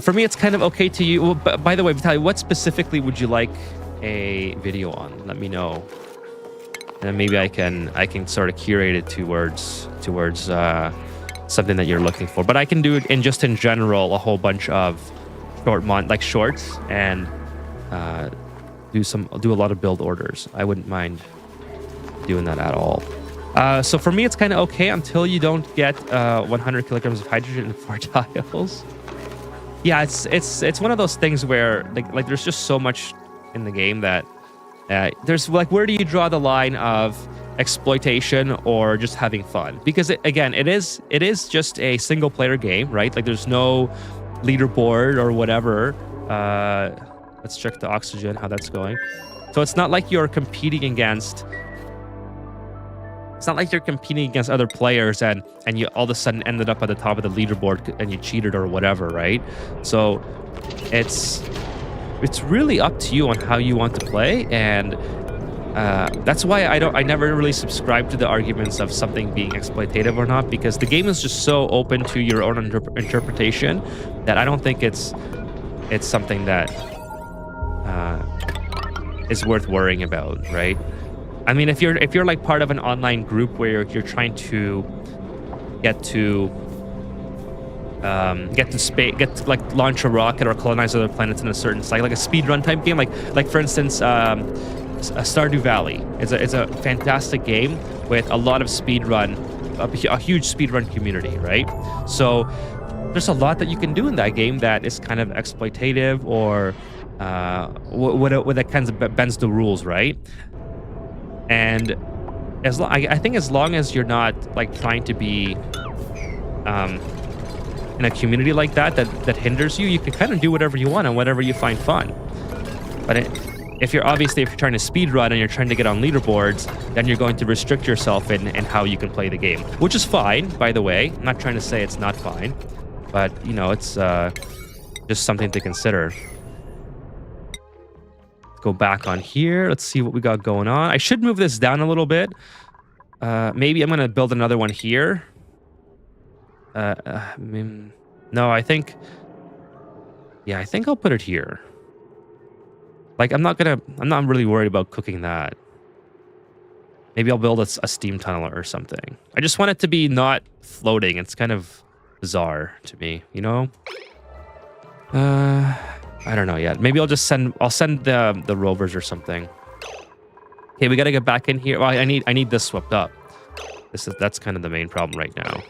For me, it's kind of okay to you. Well, by the way, Vitaly, what specifically would you like a video on? Let me know. And maybe I can sort of curate it towards something that you're looking for. But I can do it in general a whole bunch of shorts and do a lot of build orders. I wouldn't mind doing that at all. So for me, it's kind of okay until you don't get 100 kilograms of hydrogen in 4 tiles. Yeah, it's one of those things where like there's just so much in the game that there's like, where do you draw the line of exploitation or just having fun? Because it is just a single player game, right? Like there's no leaderboard or whatever. Let's check the oxygen, how that's going. So it's not like you're competing against. It's not like you're competing against other players and you all of a sudden ended up at the top of the leaderboard and you cheated or whatever, right? So it's really up to you on how you want to play, and That's why I never really subscribe to the arguments of something being exploitative or not, because the game is just so open to your own interpretation that I don't think it's something that is worth worrying about, right? I mean, if you're like part of an online group where you're trying to get to like launch a rocket or colonize other planets in a certain site, like a speedrun type game, like for instance, Stardew Valley. It's a fantastic game with a lot of speedrun, a huge speedrun community, right? So there's a lot that you can do in that game that is kind of exploitative or that kind of bends the rules, right? And I think as long as you're not like trying to be in a community like that hinders you, you can kind of do whatever you want and whatever you find fun. But if you're trying to speedrun and you're trying to get on leaderboards, then you're going to restrict yourself in how you can play the game, which is fine, by the way. I'm not trying to say it's not fine, but you know, it's just something to consider. Go back on here. Let's see what we got going on. I should move this down a little bit. Maybe I'm gonna build another one here. No, I think I'll put it here. Like, I'm not really worried about cooking that. Maybe I'll build a steam tunnel or something. I just want it to be not floating. It's kind of bizarre to me, you know? I don't know yet. Maybe I'll send the rovers or something. Okay, we gotta get back in here. Well, I need this swept up. That's kind of the main problem right now.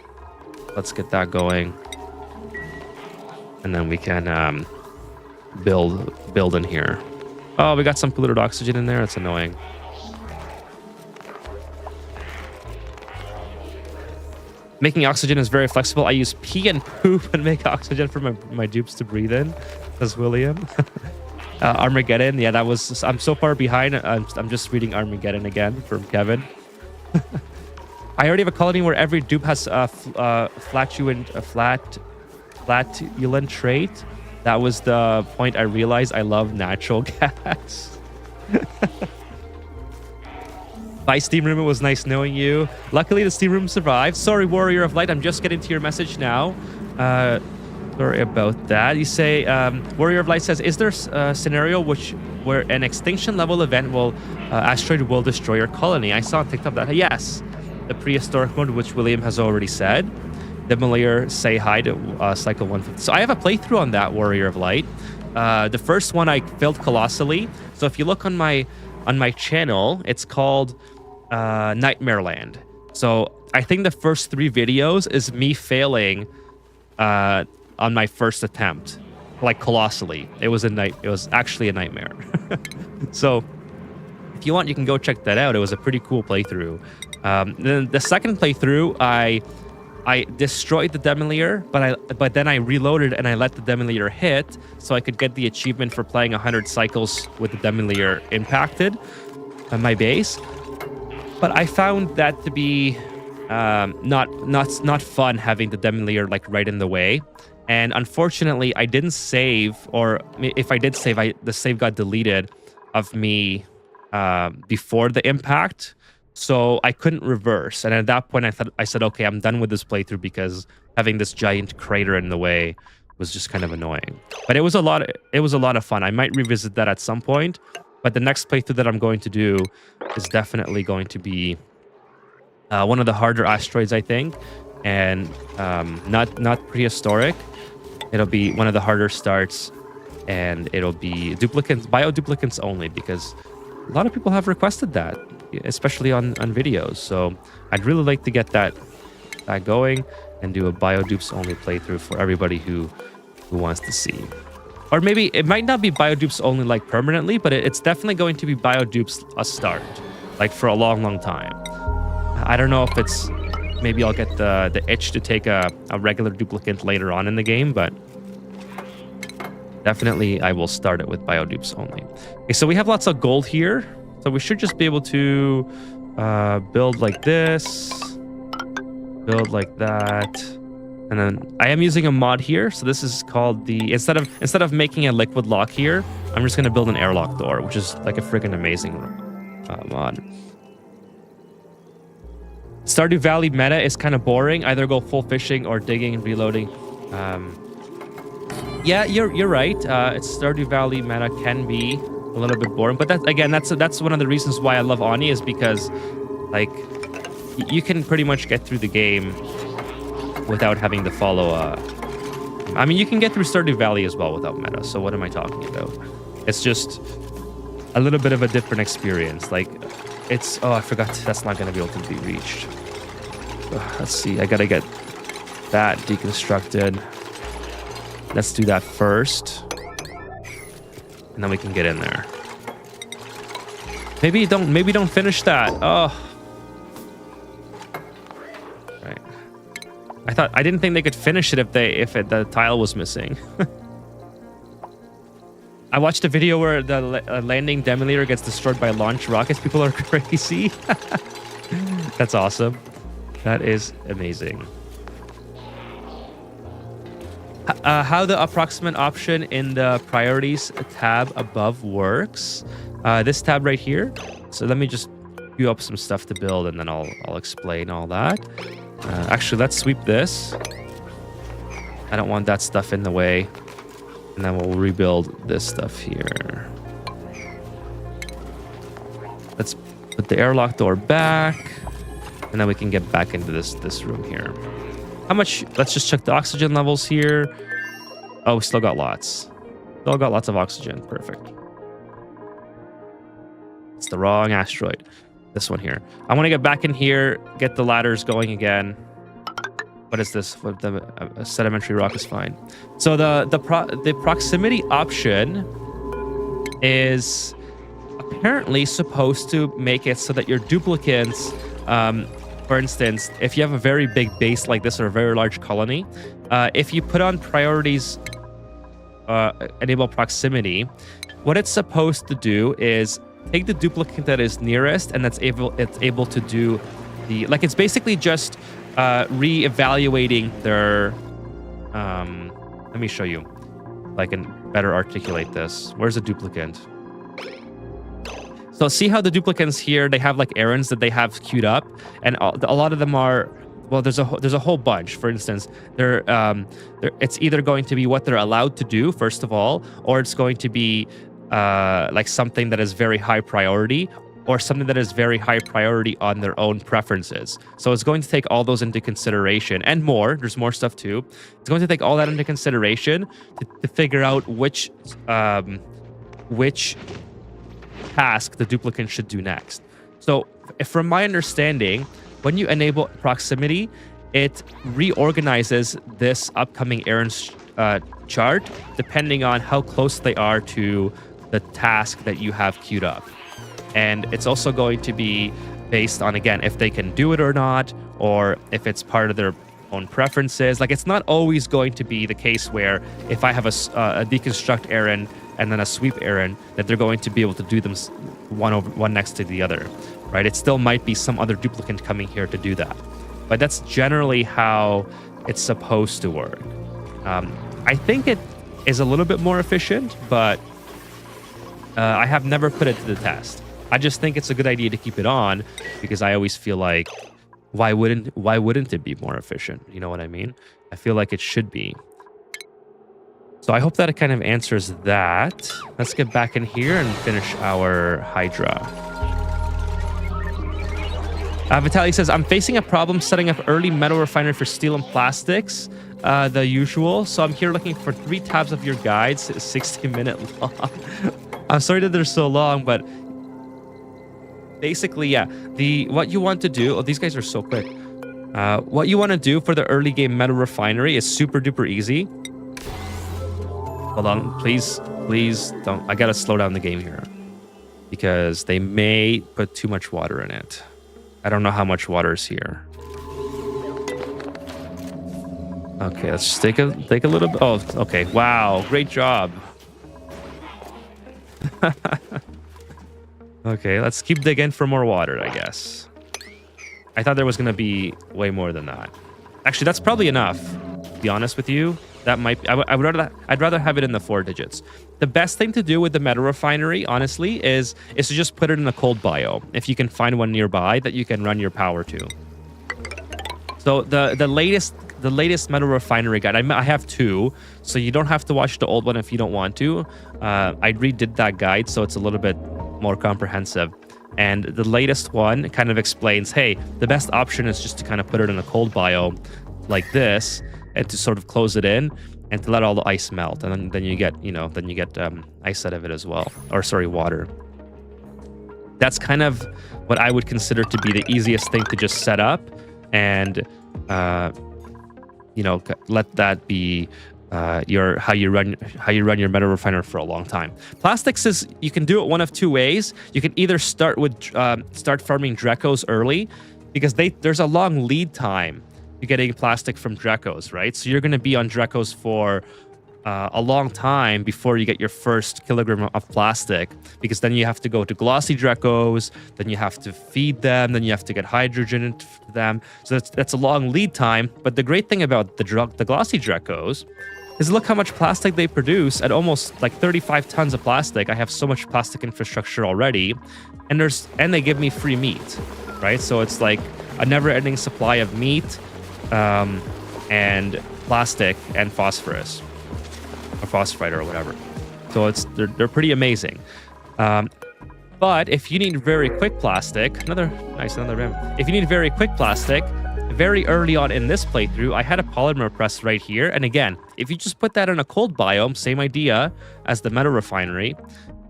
Let's get that going, and then we can build in here. Oh, we got some polluted oxygen in there. That's annoying. Making oxygen is very flexible. I use pee and poop and make oxygen for my dupes to breathe in. Says William. Armageddon. Yeah, that was. I'm so far behind. I'm just reading Armageddon again from Kevin. I already have a colony where every dupe has a flatulent trait. That was the point I realized I love natural gas. Bye, Steam Room. It was nice knowing you. Luckily, the Steam Room survived. Sorry, Warrior of Light. I'm just getting to your message now. Sorry about that. You say, Warrior of Light says, is there a scenario where an extinction level event asteroid will destroy your colony? I saw on TikTok that, yes. The prehistoric mode, which William has already said. Demolier, say hi to Cycle 150. So I have a playthrough on that, Warrior of Light. The first one I failed colossally. So if you look on my channel, it's called Nightmare Land. So I think the first 3 videos is me failing on my first attempt, like colossally. It was actually a nightmare. So if you want, you can go check that out. It was a pretty cool playthrough. Then the second playthrough, I destroyed the Demolier, but then I reloaded and I let the Demolier hit, so I could get the achievement for playing 100 cycles with the Demolier impacted on my base. But I found that to be not fun, having the Demolier like right in the way. And unfortunately, I didn't save, or if I did save, the save got deleted of me before the impact. So I couldn't reverse, and at that point I said, okay, I'm done with this playthrough, because having this giant crater in the way was just kind of annoying. But it was a lot of fun. I might revisit that at some point, but the next playthrough that I'm going to do is definitely going to be one of the harder asteroids, I think, and not prehistoric. It'll be one of the harder starts, and it'll be bio-duplicants only, because a lot of people have requested that, especially on videos. So I'd really like to get that going and do a biodupes only playthrough for everybody who wants to see. Or maybe it might not be biodupes only like permanently, but it's definitely going to be biodupes a start, like for a long time. I don't know if it's, maybe I'll get the itch to take a regular duplicant later on in the game, but definitely I will start it with biodupes only. Okay, so we have lots of gold here. So we should just be able to build like this, build like that. And then I am using a mod here. So this is called the, instead of making a liquid lock here, I'm just going to build an airlock door, which is like a freaking amazing Come on. Stardew Valley meta is kind of boring. Either go full fishing or digging and reloading. Yeah, you're right. It's Stardew Valley meta can be a little bit boring, but that's one of the reasons why I love Ani, is because like you can pretty much get through the game without having to follow. I mean, you can get through Stardew Valley as well without meta. So what am I talking about? It's just a little bit of a different experience. Like it's I forgot that's not going to be able to be reached. Let's see. I gotta get that deconstructed. Let's do that first, and then we can get in there. Maybe don't finish that. Oh, right. I didn't think they could finish it if the tile was missing. I watched a video where the landing demolator gets destroyed by launch rockets. People are crazy. That's awesome. That is amazing. How the approximate option in the priorities tab above works. This tab right here. So let me just queue up some stuff to build, and then I'll explain all that. Actually, let's sweep this. I don't want that stuff in the way. And then we'll rebuild this stuff here. Let's put the airlock door back. And then we can get back into this room here. How much? Let's just check the oxygen levels here. Oh, we still got lots. Still got lots of oxygen. Perfect. It's the wrong asteroid. This one here. I want to get back in here, get the ladders going again. What is this? What the sedimentary rock is fine. So the proximity option is apparently supposed to make it so that your duplicates, for instance, if you have a very big base like this or a very large colony, if you put on priorities, enable proximity, what it's supposed to do is take the duplicate that is nearest, and it's able to do the, like, it's basically just re-evaluating their let me show you, I can better articulate this. Where's the duplicate? So see how the duplicates here, they have like errands that they have queued up, and a lot of them are, well, there's a whole bunch. For instance, it's either going to be what they're allowed to do first of all, or it's going to be like something that is very high priority, or something that is very high priority on their own preferences. So it's going to take all those into consideration, and more. There's more stuff too. It's going to take all that into consideration to figure out which task the duplicate should do next. So from my understanding, when you enable proximity, it reorganizes this upcoming errands chart depending on how close they are to the task that you have queued up. And it's also going to be based on, again, if they can do it or not, or if it's part of their own preferences. Like, it's not always going to be the case where if I have a deconstruct errand and then a sweep errand, that they're going to be able to do them one next to the other, right? It still might be some other duplicate coming here to do that. But that's generally how it's supposed to work. I think it is a little bit more efficient, but I have never put it to the test. I just think it's a good idea to keep it on, because I always feel like, why wouldn't it be more efficient? You know what I mean? I feel like it should be. So I hope that it kind of answers that. Let's get back in here and finish our Hydra. Vitaly says, I'm facing a problem setting up early metal refinery for steel and plastics, the usual. So I'm here looking for 3 tabs of your guides, 60-minute long. I'm sorry that they're so long, but basically, yeah. What you want to do, these guys are so quick. What you want to do for the early game metal refinery is super duper easy. Hold on, please don't. I gotta slow down the game here, because they may put too much water in it. I don't know how much water is here. Okay, let's just take a little bit. Oh, okay. Wow, great job. Okay, let's keep digging for more water, I guess. I thought there was gonna be way more than that. Actually, that's probably enough, to be honest with you. That might be, I'd rather have it in the 4 digits. The best thing to do with the metal refinery, honestly, is to just put it in a cold biome. If you can find one nearby that you can run your power to. So the latest metal refinery guide, I have 2, so you don't have to watch the old one if you don't want to. I redid that guide, so it's a little bit more comprehensive. And the latest one kind of explains, hey, the best option is just to kind of put it in a cold biome like this, and to sort of close it in and to let all the ice melt, and then you get, ice out of it as well, or sorry, water. That's kind of what I would consider to be the easiest thing to just set up, and let that be how you run your metal refiner for a long time. Plastics is, you can do it one of 2 ways. You can either start farming Drecos early, because there's a long lead time to getting plastic from Drecos, right? So you're going to be on Drecos for a long time before you get your first kilogram of plastic, because then you have to go to glossy Drecos, then you have to feed them, then you have to get hydrogen into them. So that's a long lead time. But the great thing about the glossy Drecos is look how much plastic they produce at almost like 35 tons of plastic. I have so much plastic infrastructure already, and they give me free meat, right? So it's like a never-ending supply of meat, and plastic and phosphorus, or phosphite or whatever. So they're pretty amazing. But if you need very quick plastic, another rim. If you need very quick plastic, very early on in this playthrough, I had a polymer press right here. And again, if you just put that in a cold biome, same idea as the metal refinery,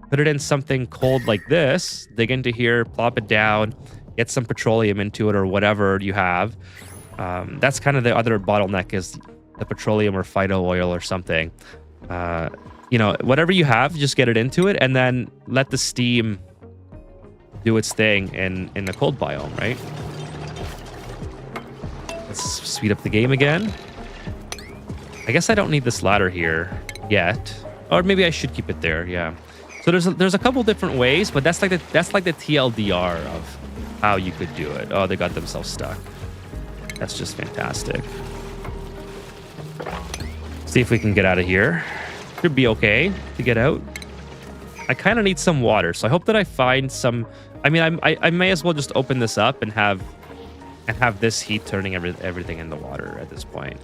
put it in something cold like this, dig into here, plop it down, get some petroleum into it or whatever you have. That's kind of the other bottleneck, is the petroleum or phyto oil or something. Whatever you have, just get it into it and then let the steam do its thing in the cold biome, right? Let's speed up the game again. I guess I don't need this ladder here yet, or maybe I should keep it there. Yeah. So there's a couple different ways, but that's like the TLDR of how you could do it. Oh, they got themselves stuck. That's just fantastic. See if we can get out of here. Should be okay to get out. I kind of need some water, so I hope that I find some. I mean, I may as well just open this up and have this heat turning everything into water at this point.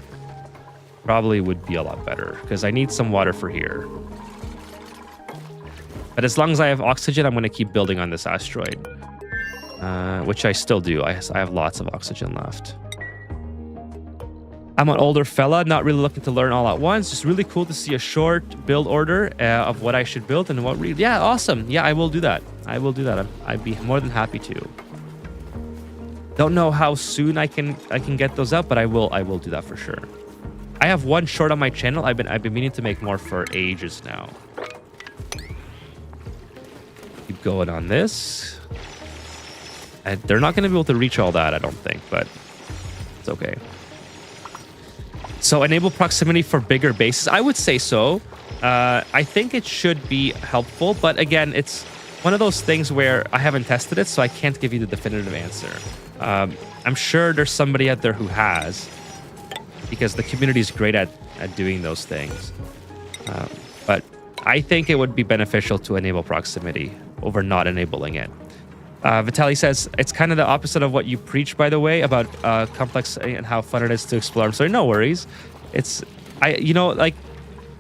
Probably would be a lot better, because I need some water for here. But as long as I have oxygen, I'm going to keep building on this asteroid, which I still do. I have lots of oxygen left. I'm an older fella, not really looking to learn all at once. Just really cool to see a short build order of what I should build and what. Yeah, awesome. Yeah, I will do that. I'd be more than happy to. Don't know how soon I can get those up, but I will do that for sure. I have one short on my channel. I've been meaning to make more for ages now. Keep going on this. And they're not going to be able to reach all that, I don't think, but it's okay. So enable proximity for bigger bases. I would say so. I think it should be helpful, but again, it's one of those things where I haven't tested it, so I can't give you the definitive answer. I'm sure there's somebody out there who has, because the community is great at doing those things. But I think it would be beneficial to enable proximity over not enabling it. Vitaly says, it's kind of the opposite of what you preach, by the way, about complex and how fun it is to explore. I'm sorry, no worries.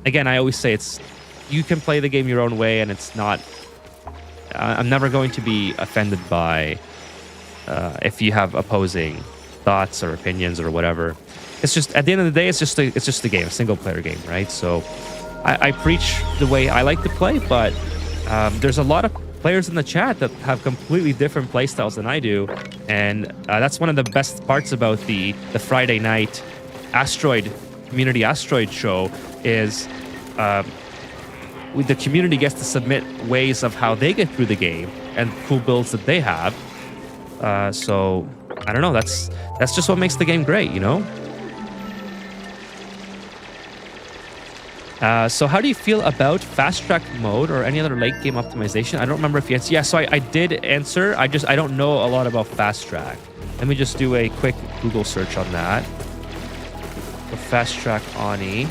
Again, I always say you can play the game your own way, and it's not, I'm never going to be offended by if you have opposing thoughts or opinions or whatever. It's just, at the end of the day, it's just a game, a single player game, right? So I preach the way I like to play, but there's a lot of players in the chat that have completely different playstyles than I do, and that's one of the best parts about the Friday night community asteroid show is the community gets to submit ways of how they get through the game and cool builds that they have. So I don't know, that's just what makes the game great, you know? So how do you feel about fast track mode or any other late game optimization? I don't remember if you answered. Yeah, so I did answer. I don't know a lot about fast track. Let me just do a quick Google search on that. So fast track Ani.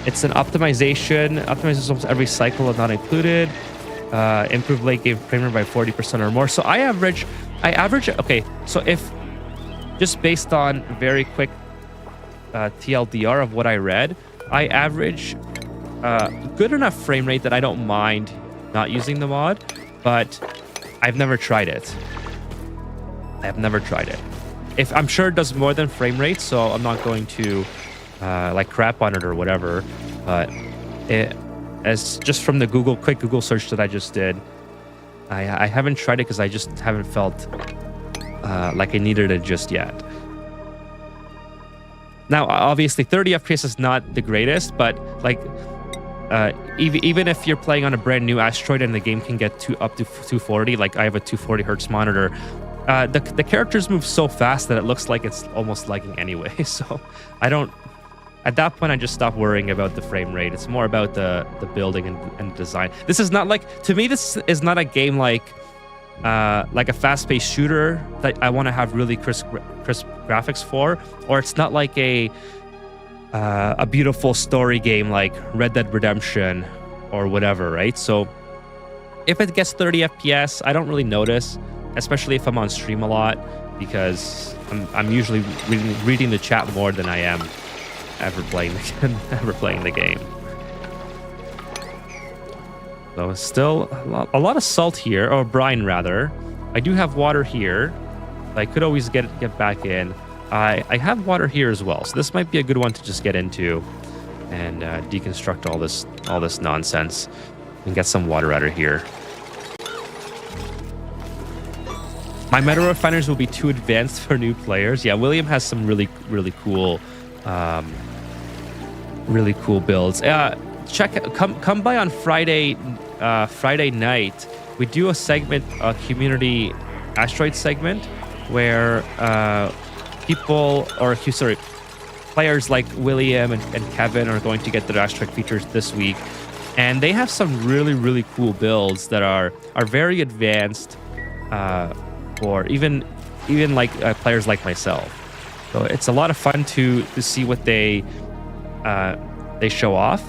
It's an optimization. Optimizes almost every cycle and not included. Improve late game frame rate by 40% or more. So I average. Okay, so if just based on very quick TLDR of what I read, I average good enough frame rate that I don't mind not using the mod, but I've never tried it. If I'm sure it does more than frame rate, so I'm not going to like crap on it or whatever. But as just from the quick Google search that I just did, I haven't tried it because I just haven't felt like I needed it just yet. Now, obviously, 30 FPS is not the greatest, but like even if you're playing on a brand new Asteroid and the game can get up to 240, like I have a 240 hertz monitor, the characters move so fast that it looks like it's almost lagging anyway. So I don't. At that point, I just stop worrying about the frame rate. It's more about the building and design. This is not like, to me, this is not a game like a fast-paced shooter that I want to have really crisp graphics for, or it's not like a beautiful story game like Red Dead Redemption or whatever, right? So if it gets 30 FPS, I don't really notice, especially if I'm on stream a lot, because I'm usually reading the chat more than I am ever playing the game. So still a lot of salt here, or brine rather. I do have water here. I could always get back in. I have water here as well, so this might be a good one to just get into and deconstruct all this nonsense and get some water out of here. My metal refiners will be too advanced for new players. Yeah, William has some really cool builds. Come by on Friday night. We do a segment, a community asteroid segment, where players like William and Kevin are going to get their asteroid features this week, and they have some really cool builds that are very advanced for even like players like myself. So it's a lot of fun to see what they show off.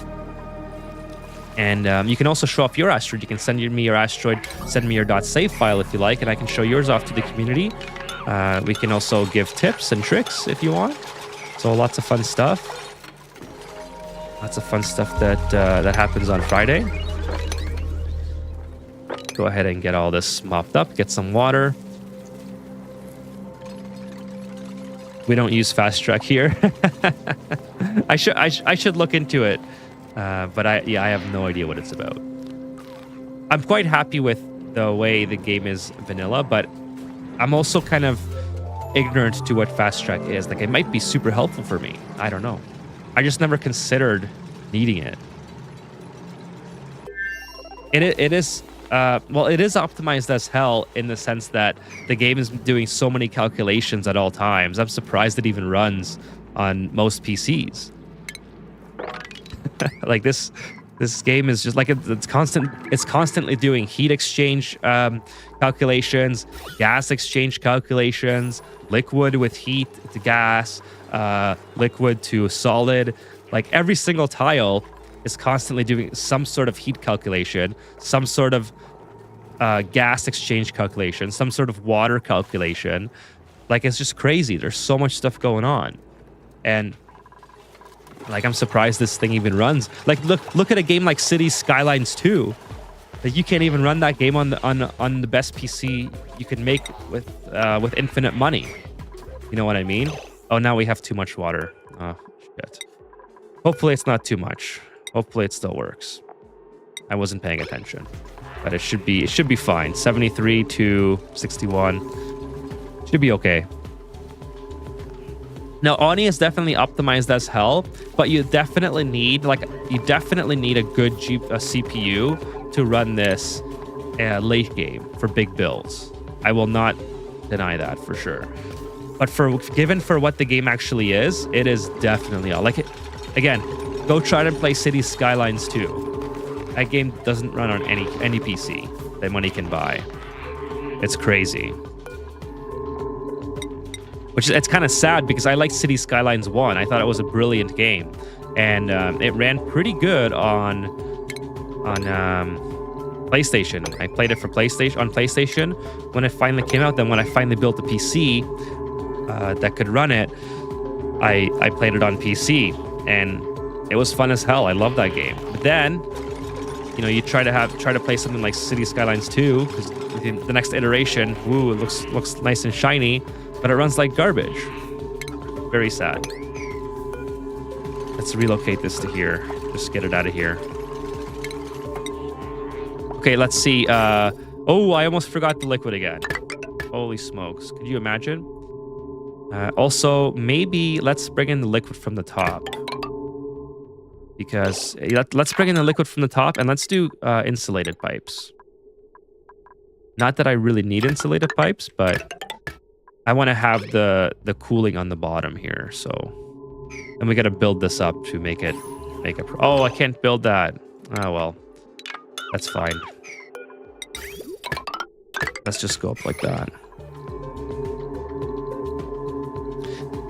And you can also show off your asteroid. You can send me your asteroid, send me your .save file if you like, and I can show yours off to the community. We can also give tips and tricks if you want. So lots of fun stuff. Lots of fun stuff that happens on Friday. Go ahead and get all this mopped up. Get some water. We don't use fast track here. I should look into it. But I have no idea what it's about. I'm quite happy with the way the game is vanilla, but I'm also kind of ignorant to what fast track is. Like, it might be super helpful for me. I don't know. I just never considered needing it. It is optimized as hell in the sense that the game is doing so many calculations at all times. I'm surprised it even runs on most PCs. Like this game is just like it's constantly doing heat exchange calculations, gas exchange calculations, liquid with heat to gas, liquid to solid. Like every single tile is constantly doing some sort of heat calculation, some sort of gas exchange calculation, some sort of water calculation. Like, it's just crazy. There's so much stuff going on. And like, I'm surprised this thing even runs. Like, look at a game like Cities Skylines 2. Like, you can't even run that game on the best PC you can make with infinite money. You know what I mean? Oh, now we have too much water. Oh, shit. Hopefully it's not too much. Hopefully it still works. I wasn't paying attention, but it should be fine. 73 to 61 should be okay. Now, Oni is definitely optimized as hell, but you definitely need a good CPU to run this late game for big builds. I will not deny that for sure. But given for what the game actually is, it is definitely all. Like, again, go try to play Cities Skylines 2. That game doesn't run on any PC that money can buy. It's crazy. It's kind of sad because I liked Cities Skylines 1. I thought it was a brilliant game. and it ran pretty good on PlayStation. I played it for PlayStation when it finally came out. Then when I finally built the PC that could run it, I played it on PC, and it was fun as hell. I love that game. But then, you know, you try to play something like City Skylines 2, because the next iteration, woo, it looks nice and shiny, but it runs like garbage. Very sad. Let's relocate this to here. Just get it out of here. Okay, let's see. Oh, I almost forgot the liquid again. Holy smokes. Could you imagine? Also, maybe let's bring in the liquid from the top. Because let's bring in the liquid from the top, and let's do insulated pipes. Not that I really need insulated pipes, but I want to have the cooling on the bottom here. So, and we got to build this up to make it. Oh, I can't build that. Oh well, that's fine. Let's just go up like that.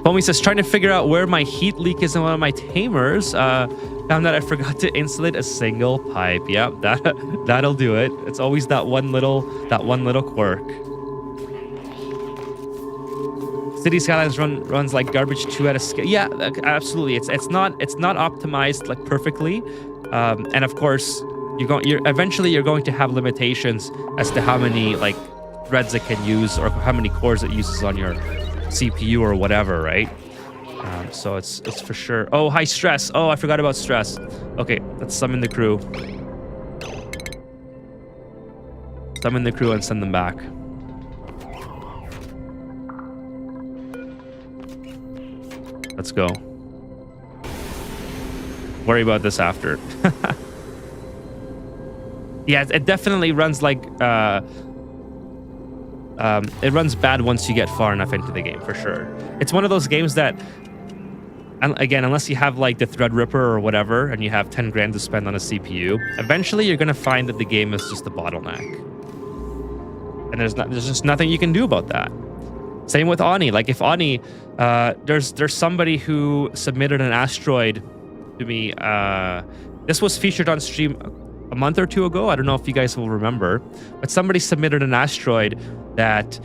Homie says, trying to figure out where my heat leak is in one of my tamers. Found that I forgot to insulate a single pipe. Yep, that'll do it. It's always that one little quirk. City Skylines runs like garbage 2 out of scale. Yeah, absolutely. It's not optimized like perfectly, and of course eventually you're going to have limitations as to how many like threads it can use or how many cores it uses on your CPU or whatever, right? So it's for sure. Oh, high stress. Oh, I forgot about stress. Okay, let's summon the crew. Summon the crew and send them back. Let's go. Worry about this after. Yeah, it definitely runs like it runs bad once you get far enough into the game, for sure. It's one of those games that, and again, unless you have like the Threadripper or whatever, and you have 10 grand to spend on a CPU, eventually you're gonna find that the game is just a bottleneck, and there's just nothing you can do about that. Same with Ani. Like if Ani, there's somebody who submitted an asteroid to me. This was featured on stream a month or two ago. I don't know if you guys will remember, but somebody submitted an asteroid that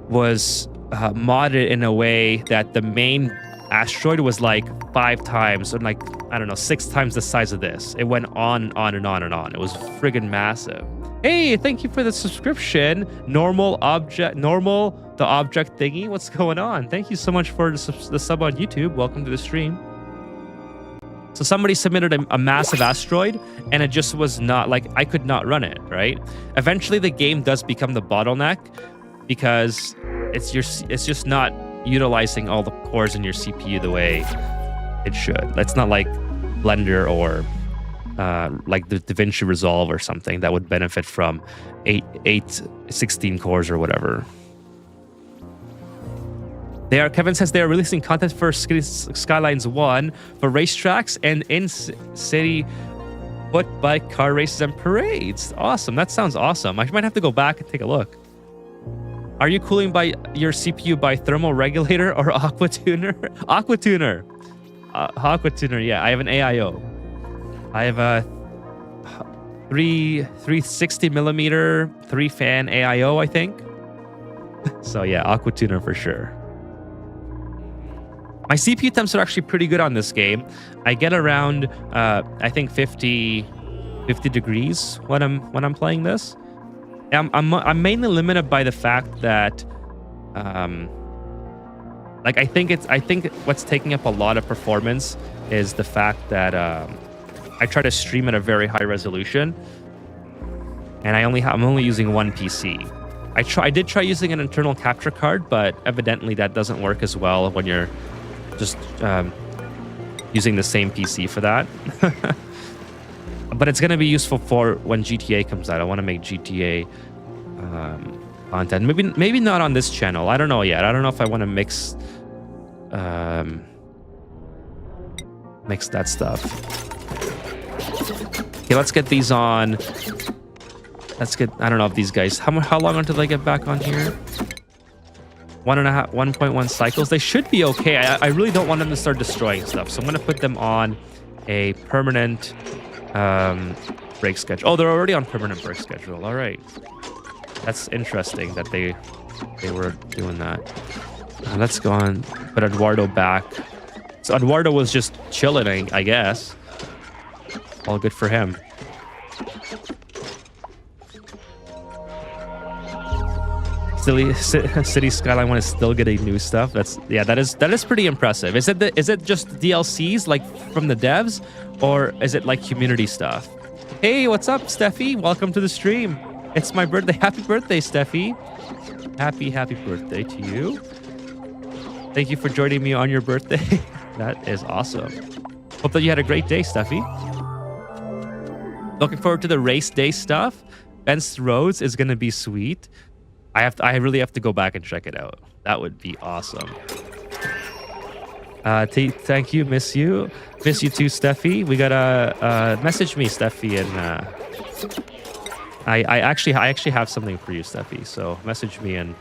was modded in a way that the main asteroid was like 5 times, or like, I don't know, 6 times the size of this. It went on and on and on. It was friggin' massive. Hey, thank you for the subscription. Normal the object thingy. What's going on? Thank you so much for the sub on YouTube. Welcome to the stream. So somebody submitted a massive asteroid, and it just was not, like, I could not run it, right? Eventually the game does become the bottleneck because it's just not utilizing all the cores in your CPU the way it should. It's not like Blender or like the DaVinci Resolve or something that would benefit from 16 cores or whatever. Kevin says they are releasing content for Skylines 1 for racetracks and in-city foot, bike, car races, and parades. Awesome. That sounds awesome. I might have to go back and take a look. Are you cooling by your CPU by thermal regulator or aqua tuner? Aqua tuner. Aqua tuner, yeah. I have an AIO. I have a 360 millimeter 3-fan AIO, I think. So yeah, aqua tuner for sure. My CPU temps are actually pretty good on this game. I get around, I think 50 degrees when I'm playing this. I'm mainly limited by the fact that, like I think what's taking up a lot of performance is the fact that I try to stream at a very high resolution, and I'm only using one PC. I did try using an internal capture card, but evidently that doesn't work as well when you're just using the same PC for that. But it's going to be useful for when GTA comes out. I want to make GTA content. Maybe not on this channel. I don't know yet. I don't know if I want to mix that stuff. Okay, let's get these on. I don't know if these guys, how long until they get back on here? 1.1 cycles. They should be okay. I really don't want them to start destroying stuff, so I'm gonna put them on a permanent break schedule. Oh, they're already on permanent break schedule. All right, that's interesting that they were doing that. Let's go on, put Eduardo back. So Eduardo was just chilling, I guess. All good for him. City Skyline 1 is still getting new stuff. That is pretty impressive. Is it just DLCs like from the devs, or is it like community stuff? Hey, what's up, Steffi? Welcome to the stream. It's my birthday. Happy birthday, Steffi. Happy birthday to you. Thank you for joining me on your birthday. That is awesome. Hope that you had a great day, Steffi. Looking forward to the race day stuff. Fenced Roads is gonna be sweet. I really have to go back and check it out. That would be awesome. Thank you, miss you too, Steffi. We gotta message me, Steffi, and I actually have something for you, Steffi. So message me and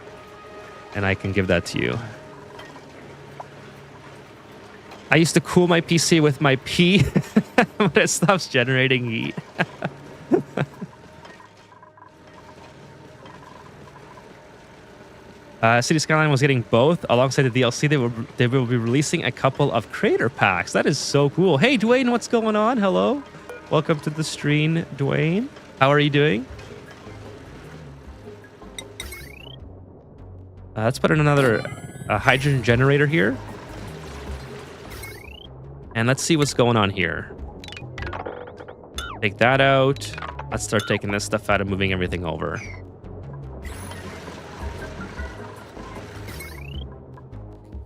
I can give that to you. I used to cool my PC with my pee when it stops generating heat. City Skyline was getting both alongside the DLC. They will be releasing a couple of creator packs. That is so cool. Hey, Dwayne, what's going on? Hello. Welcome to the stream, Dwayne. How are you doing? Let's put in another hydrogen generator here. And let's see what's going on here. Take that out. Let's start taking this stuff out and moving everything over.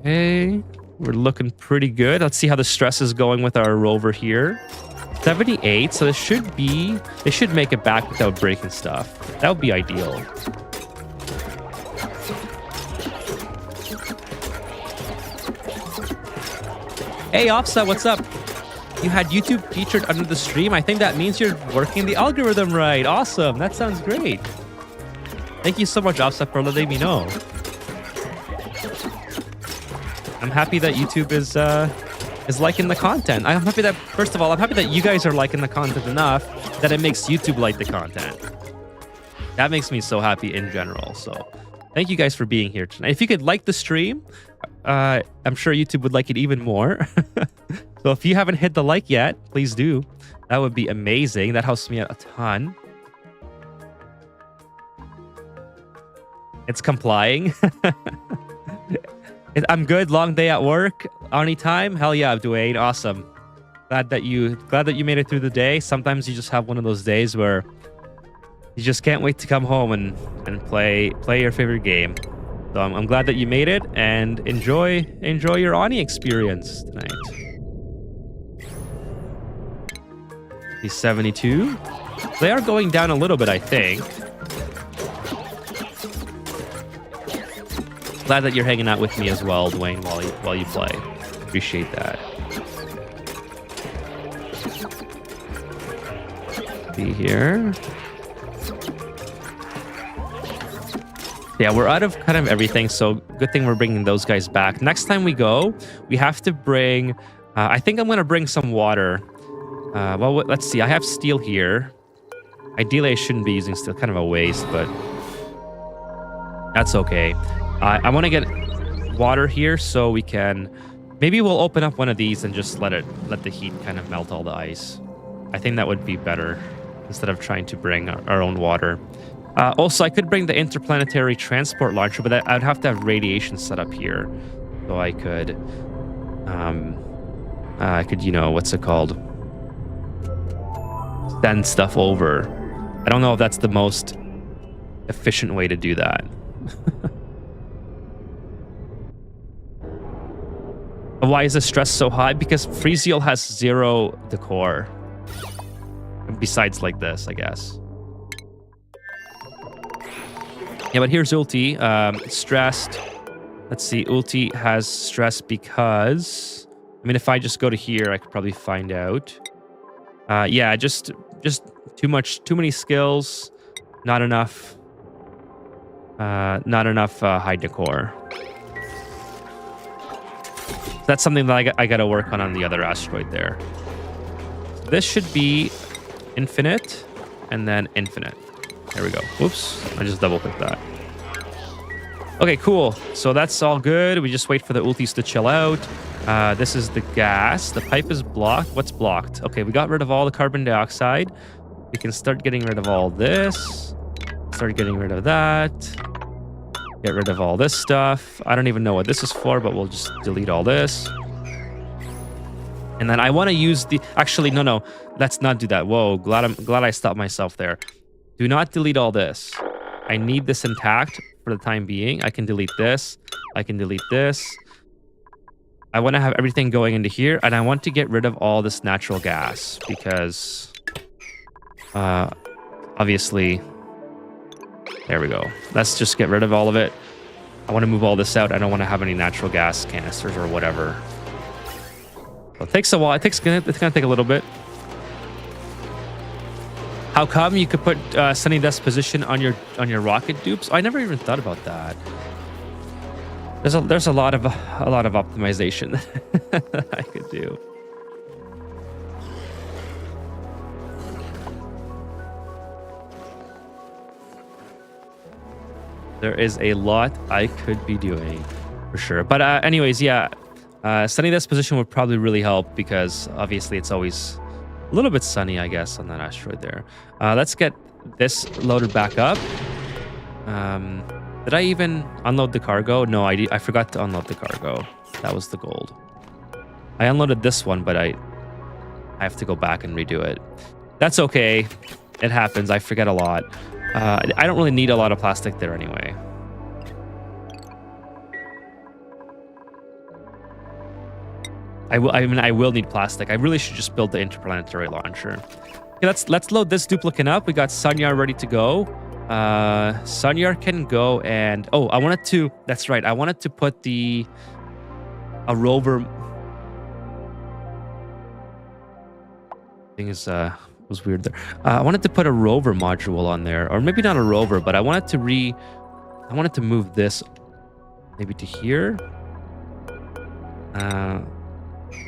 Okay, we're looking pretty good. Let's see how the stress is going with our rover here. 78, so they should make it back without breaking stuff. That would be ideal. Hey, Offset, what's up? You had YouTube featured under the stream. I think that means you're working the algorithm right. Awesome. That sounds great. Thank you so much, Offset, for letting me know. I'm happy that YouTube is liking the content. I'm happy that, first of all, I'm happy that you guys are liking the content enough that it makes YouTube like the content. That makes me so happy in general. So thank you guys for being here tonight. If you could like the stream, I'm sure YouTube would like it even more. So if you haven't hit the like yet, please do. That would be amazing. That helps me out a ton. It's complying. I'm good. Long day at work. Anytime. Hell yeah, Dwayne. Awesome. Glad that you made it through the day. Sometimes you just have one of those days where you just can't wait to come home and play your favorite game. So I'm glad that you made it, and enjoy your Ani experience tonight. He's 72. They are going down a little bit, I think. Glad that you're hanging out with me as well, Dwayne, while you play. Appreciate that. Be here. Yeah, we're out of kind of everything, so good thing we're bringing those guys back. Next time we go, we have to bring... I think I'm going to bring some water. Well, let's see. I have steel here. Ideally, I shouldn't be using steel. Kind of a waste, but that's okay. I want to get water here so we can... Maybe we'll open up one of these and just let the heat kind of melt all the ice. I think that would be better instead of trying to bring our own water. Also, I could bring the interplanetary transport launcher, but I'd have to have radiation set up here. So I could, you know, what's it called? Send stuff over. I don't know if that's the most efficient way to do that. Why is the stress so high? Because Friezio has 0 decor. Besides like this, I guess. Yeah, but here's Ulti. Stressed. Let's see. Ulti has stress because... I mean, if I just go to here, I could probably find out. Yeah, just too many skills. Not enough high decor. That's something that I got to work on the other asteroid there. This should be infinite and then infinite. There we go. Whoops. I just double clicked that. Okay, cool. So that's all good. We just wait for the ultis to chill out. This is the gas. The pipe is blocked. What's blocked? Okay, we got rid of all the carbon dioxide. We can start getting rid of all this. Start getting rid of that. Get rid of all this stuff. I don't even know what this is for, but we'll just delete all this. And then I want to use the... Actually, no. Let's not do that. Whoa, glad I stopped myself there. Do not delete all this. I need this intact for the time being. I can delete this. I can delete this. I want to have everything going into here, and I want to get rid of all this natural gas because... obviously... There we go. Let's just get rid of all of it. I want to move all this out. I don't want to have any natural gas canisters or whatever. So it takes a while. It's gonna take a little bit. How come you could put sunny desk position on your rocket dupes? Oh, I never even thought about that. There's a lot of optimization that I could do. There is a lot I could be doing, for sure. But anyways, yeah, sunny desk position would probably really help because obviously it's always a little bit sunny, I guess, on that asteroid there. Let's get this loaded back up. Did I even unload the cargo? No, I forgot to unload the cargo. That was the gold. I unloaded this one, but I have to go back and redo it. That's okay. It happens. I forget a lot. I don't really need a lot of plastic there anyway. I will need plastic. I really should just build the interplanetary launcher. Okay, let's load this duplicate up. We got Sanyar ready to go. Sanyar can go and... Oh, I wanted to... That's right. I wanted to put a rover... Thing is... was weird there. I wanted to put a rover module on there, or maybe not a rover, but I wanted to move this maybe to here.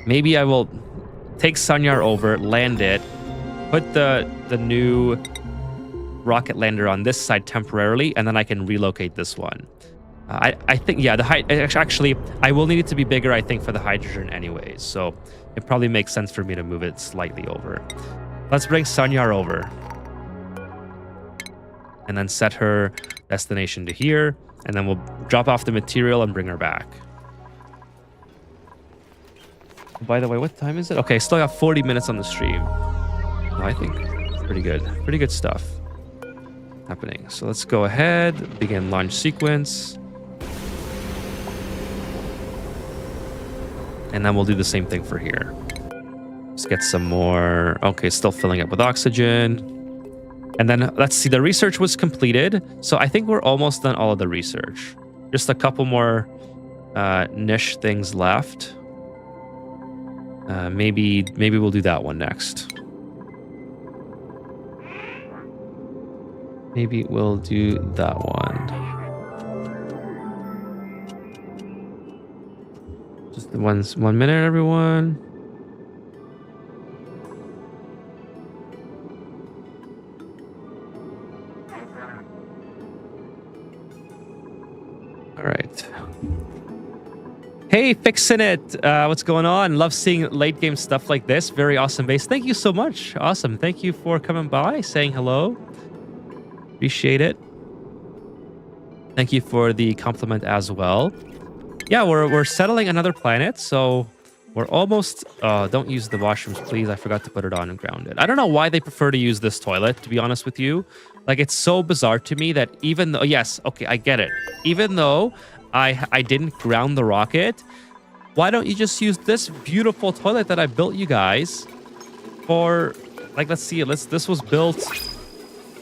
Maybe I will take Sanyar over, land it, put the new rocket lander on this side temporarily, and then I can relocate this one. I think, yeah, actually, I will need it to be bigger, I think, for the hydrogen anyways, so it probably makes sense for me to move it slightly over. Let's bring Sanyar over. And then set her destination to here. And then we'll drop off the material and bring her back. By the way, what time is it? Okay, still got 40 minutes on the stream. No, I think pretty good. Pretty good stuff happening. So let's go ahead, begin launch sequence. And then we'll do the same thing for here. Let's get some more. Okay, still filling up with oxygen. And then let's see, the research was completed. So I think we're almost done all of the research. Just a couple more niche things left. Maybe we'll do that one next. Maybe we'll do that one. Just 1 minute, everyone. All right. Hey, fixing it. What's going on? Love seeing late game stuff like this. Very awesome base. Thank you so much. Awesome. Thank you for coming by, saying hello. Appreciate it. Thank you for the compliment as well. Yeah, we're settling another planet, so we're almost... don't use the washrooms, please. I forgot to put it on and ground it. I don't know why they prefer to use this toilet, to be honest with you. Like, it's so bizarre to me that even though... Yes, okay, I get it. Even though I didn't ground the rocket, why don't you just use this beautiful toilet that I built you guys for... Like, let's see, this was built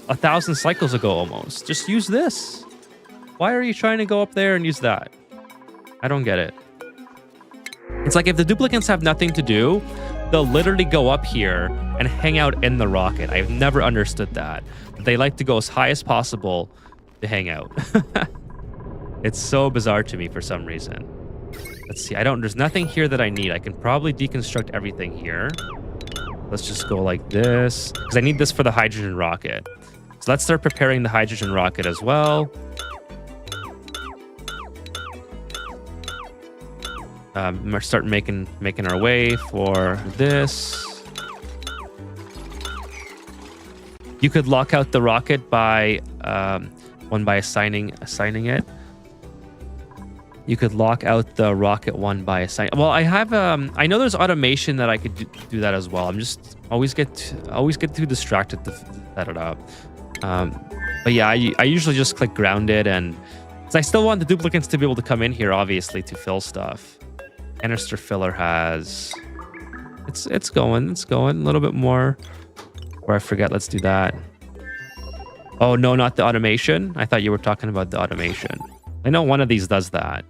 1,000 cycles ago almost. Just use this. Why are you trying to go up there and use that? I don't get it. It's like if the duplicants have nothing to do, they'll literally go up here and hang out in the rocket. I've never understood that. They like to go as high as possible to hang out. It's so bizarre to me for some reason. Let's see. There's nothing here that I need. I can probably deconstruct everything here. Let's just go like this because I need this for the hydrogen rocket. So let's start preparing the hydrogen rocket as well. Start making our way for this. You could lock out the rocket by assigning it. You could lock out the rocket one by assigning. Well, I have I know there's automation that I could do that as well. I'm just always get too distracted to set it up. But yeah, I usually just click grounded, and 'cause I still want the duplicates to be able to come in here, obviously, to fill stuff. Canister filler has it's going a little bit more. Or I forget. Let's do that. Oh no, not the automation. I thought you were talking about the automation. I know one of these does that.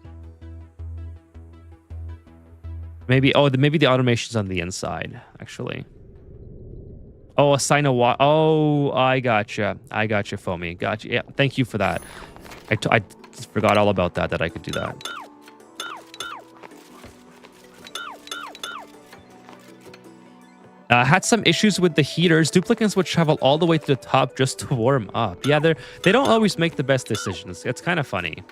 Maybe the automation's on the inside, actually. Oh, assign a watt. Oh, I gotcha, Foamy. Gotcha. Yeah, thank you for that. I forgot all about that I could do that. Had some issues with the heaters. Duplicates would travel all the way to the top just to warm up. Yeah, they don't always make the best decisions. It's kind of funny.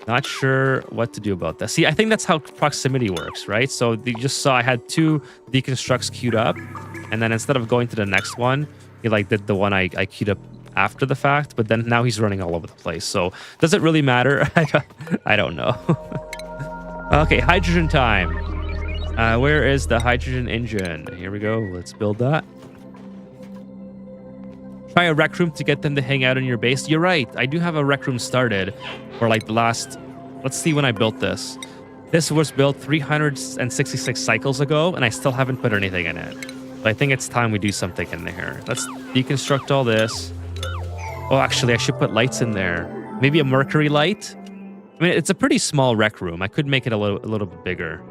Not sure what to do about that. See, I think that's how proximity works, right? So you just saw I had 2 deconstructs queued up, and then instead of going to the next one, he like did the one I queued up after the fact, but then now he's running all over the place. So does it really matter? I don't know. Okay, hydrogen time. Where is the hydrogen engine? Here we go. Let's build that. Try a rec room to get them to hang out in your base. You're right. I do have a rec room started for like the last... Let's see when I built this. This was built 366 cycles ago, and I still haven't put anything in it. But I think it's time we do something in there. Let's deconstruct all this. Oh, actually, I should put lights in there. Maybe a mercury light? I mean, it's a pretty small rec room. I could make it a little bit bigger.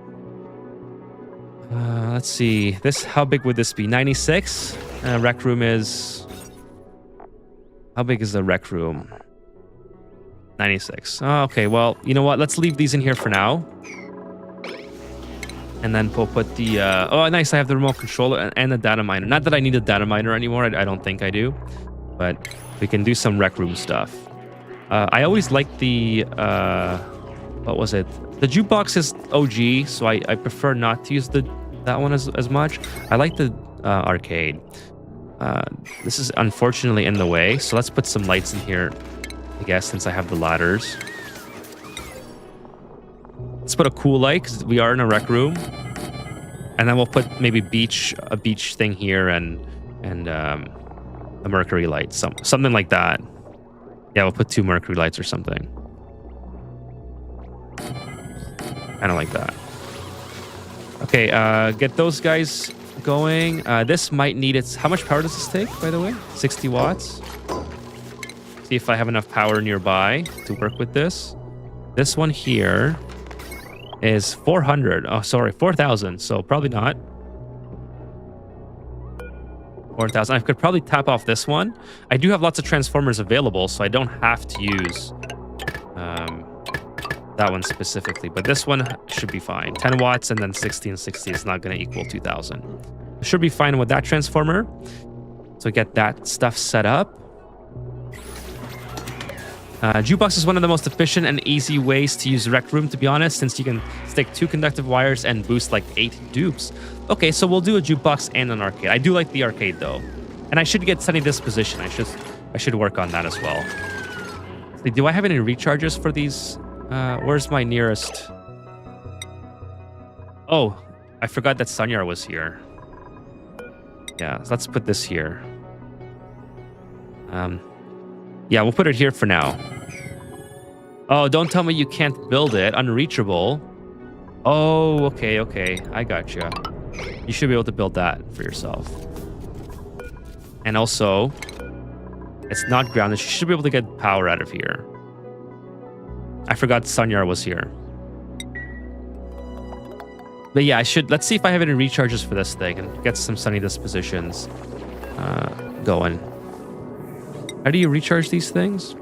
Let's see. How big would this be? 96? Rec room is... How big is the rec room? 96. Oh, okay, well, you know what? Let's leave these in here for now. And then we'll put the... oh, nice. I have the remote controller and the data miner. Not that I need a data miner anymore. I don't think I do. But we can do some rec room stuff. I always like the, what was it? The jukebox is OG, so I prefer not to use that one as much. I like the arcade. This is unfortunately in the way, so let's put some lights in here, I guess, since I have the ladders. Let's put a cool light, because we are in a rec room. And then we'll put maybe a beach thing here and a mercury light, something like that. Yeah, we'll put 2 mercury lights or something. Kind of like that. Okay, get those guys going. This might need its... How much power does this take, by the way? 60 watts. See if I have enough power nearby to work with this. This one here is 400. Oh, sorry, 4,000. So probably not. 4,000. I could probably tap off this one. I do have lots of transformers available, so I don't have to use that one specifically. But this one should be fine. 10 watts and then 60 and 60 is not going to equal 2,000. Should be fine with that transformer. So get that stuff set up. Jukebox is one of the most efficient and easy ways to use Rec Room, to be honest, since you can stick 2 conductive wires and boost like 8 dupes. Okay, so we'll do a jukebox and an arcade. I do like the arcade though, and I should get Sunny Disposition. I should work on that as well. Do I have any recharges for these? Where's my nearest? Oh, I forgot that Sanyar was here. Yeah, so let's put this here. Yeah, we'll put it here for now. Oh, don't tell me you can't build it. Unreachable. Oh, okay, okay. I gotcha. You should be able to build that for yourself. And also, it's not grounded. You should be able to get power out of here. I forgot Sanyar was here. But yeah, let's see if I have any recharges for this thing and get some Sunny Dispositions going. How do you recharge these things?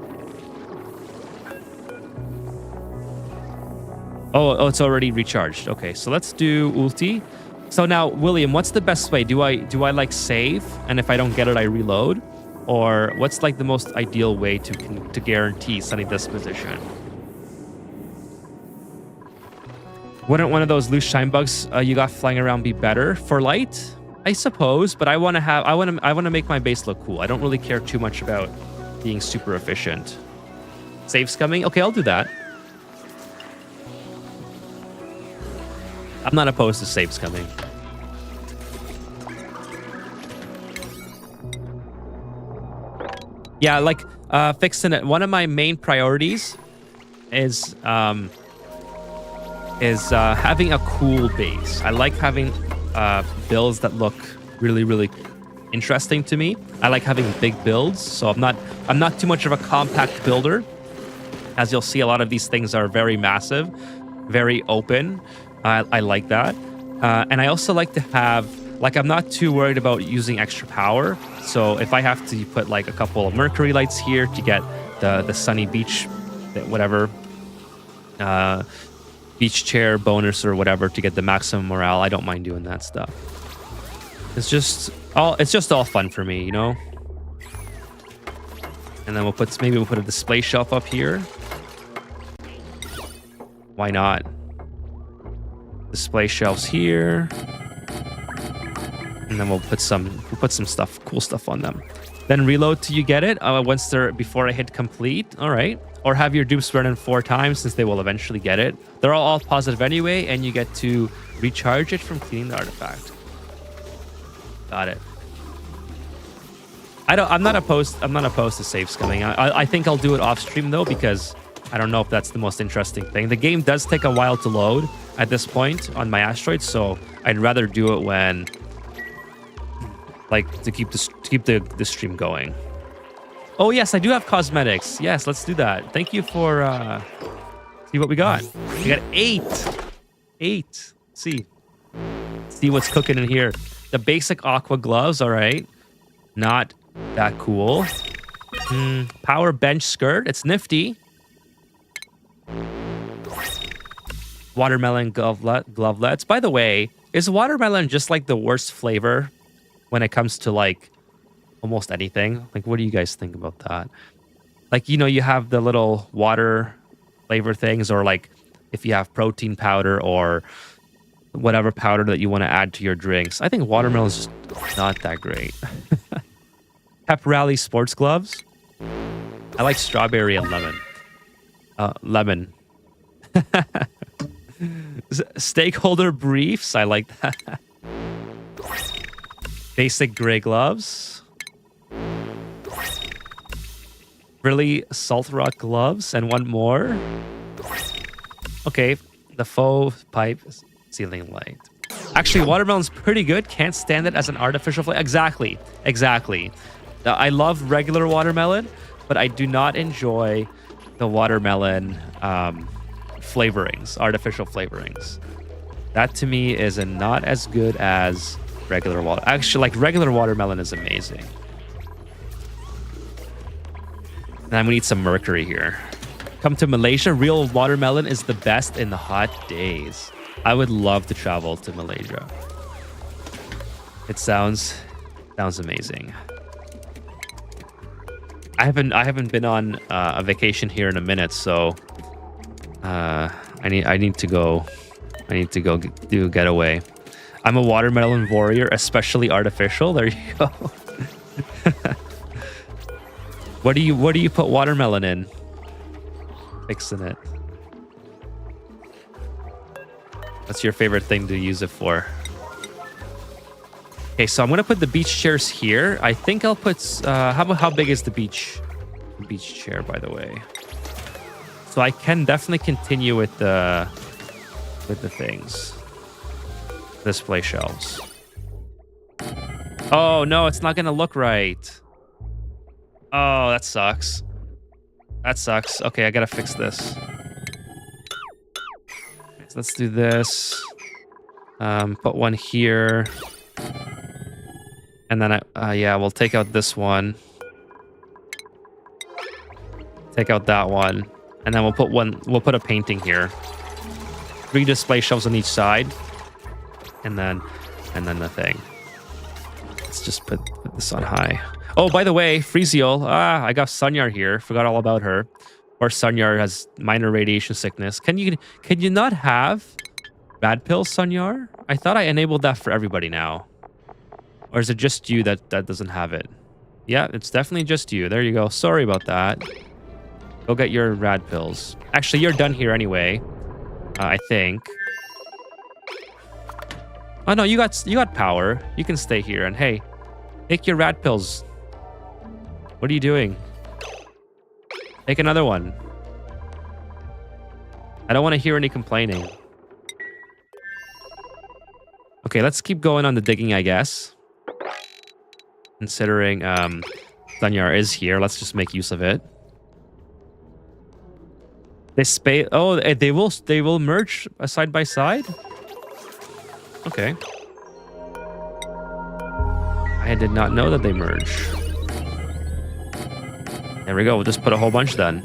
Oh, it's already recharged. Okay, so let's do ulti. So now, William, what's the best way? Do I like save, and if I don't get it, I reload, or what's like the most ideal way to guarantee sunny disposition? Wouldn't one of those loose shine bugs you got flying around be better for light? I suppose, but I want to make my base look cool. I don't really care too much about being super efficient. Saves coming? Okay, I'll do that. I'm not opposed to saves coming. Yeah, like fixing it. One of my main priorities is having a cool base. I like having builds that look really, really interesting to me. I like having big builds, so I'm not too much of a compact builder. As you'll see, a lot of these things are very massive, very open. I like that. And I also like to have, like, I'm not too worried about using extra power. So if I have to put like a couple of Mercury lights here to get the sunny beach, whatever, beach chair bonus or whatever to get the maximum morale, I don't mind doing that stuff. It's just all fun for me, you know? And then we'll put a display shelf up here. Why not? Display shelves here. And then we'll put some cool stuff on them. Then reload till you get it before I hit complete. All right. Or have your dupes run in 4 times since they will eventually get it. They're all positive anyway, and you get to recharge it from cleaning the artifact. Got it. I'm not opposed to saves coming. I think I'll do it off stream though, because I don't know if that's the most interesting thing. The game does take a while to load at this point on my asteroid, so I'd rather do it when, like, to keep the stream going. Oh yes, I do have cosmetics. Yes, let's do that. Thank you for see what we got. We got 8. See what's cooking in here. The basic aqua gloves. All right, not that cool. Power bench skirt. It's nifty. Watermelon glovelets. By the way, is watermelon just like the worst flavor when it comes to like almost anything? Like, what do you guys think about that? Like, you know, you have the little water flavor things, or like if you have protein powder or whatever powder that you want to add to your drinks. I think watermelon is just not that great. Pep Rally sports gloves. I like strawberry and lemon. Lemon. Stakeholder briefs. I like that. Basic gray gloves. Really salt rock gloves, and one more. Okay, the faux pipe ceiling light. Actually, watermelon's pretty good. Can't stand it as an artificial flavor. Exactly. I love regular watermelon, but I do not enjoy the watermelon flavorings, artificial flavorings. That to me is not as good as regular water. Actually, like, regular watermelon is amazing. And then we need some mercury here. Come to Malaysia. Real watermelon is the best in the hot days. I would love to travel to Malaysia. It sounds amazing. I haven't been on a vacation here in a minute, so I need to go do a getaway. I'm a watermelon warrior, especially artificial. There you go. What do you put watermelon in? Fixing it. What's your favorite thing to use it for? Okay, so I'm gonna put the beach chairs here. I think I'll put how big is the beach chair, by the way? So I can definitely continue with the things. Display shelves. Oh no, it's not gonna look right. Oh, that sucks. Okay, I gotta fix this. So let's do this. Put one here. And then yeah, we'll take out this one. Take out that one. And then we'll put a painting here. 3 display shelves on each side, and then the thing. Let's just put this on high. Oh, by the way, Friezio, I got Sunyar here. Forgot all about her. Or Sunyar has minor radiation sickness. Can you not have rad pills, Sunyar? I thought I enabled that for everybody now. Or is it just you that doesn't have it? Yeah, it's definitely just you. There you go. Sorry about that. Go get your rad pills. Actually, you're done here anyway. I think. Oh no, you got power. You can stay here and hey, take your rad pills. What are you doing? Take another one. I don't want to hear any complaining. Okay, let's keep going on the digging, I guess. Considering Danyar is here, let's just make use of it. They they will merge side by side? Okay. I did not know that they merge. There we go. We'll just put a whole bunch then.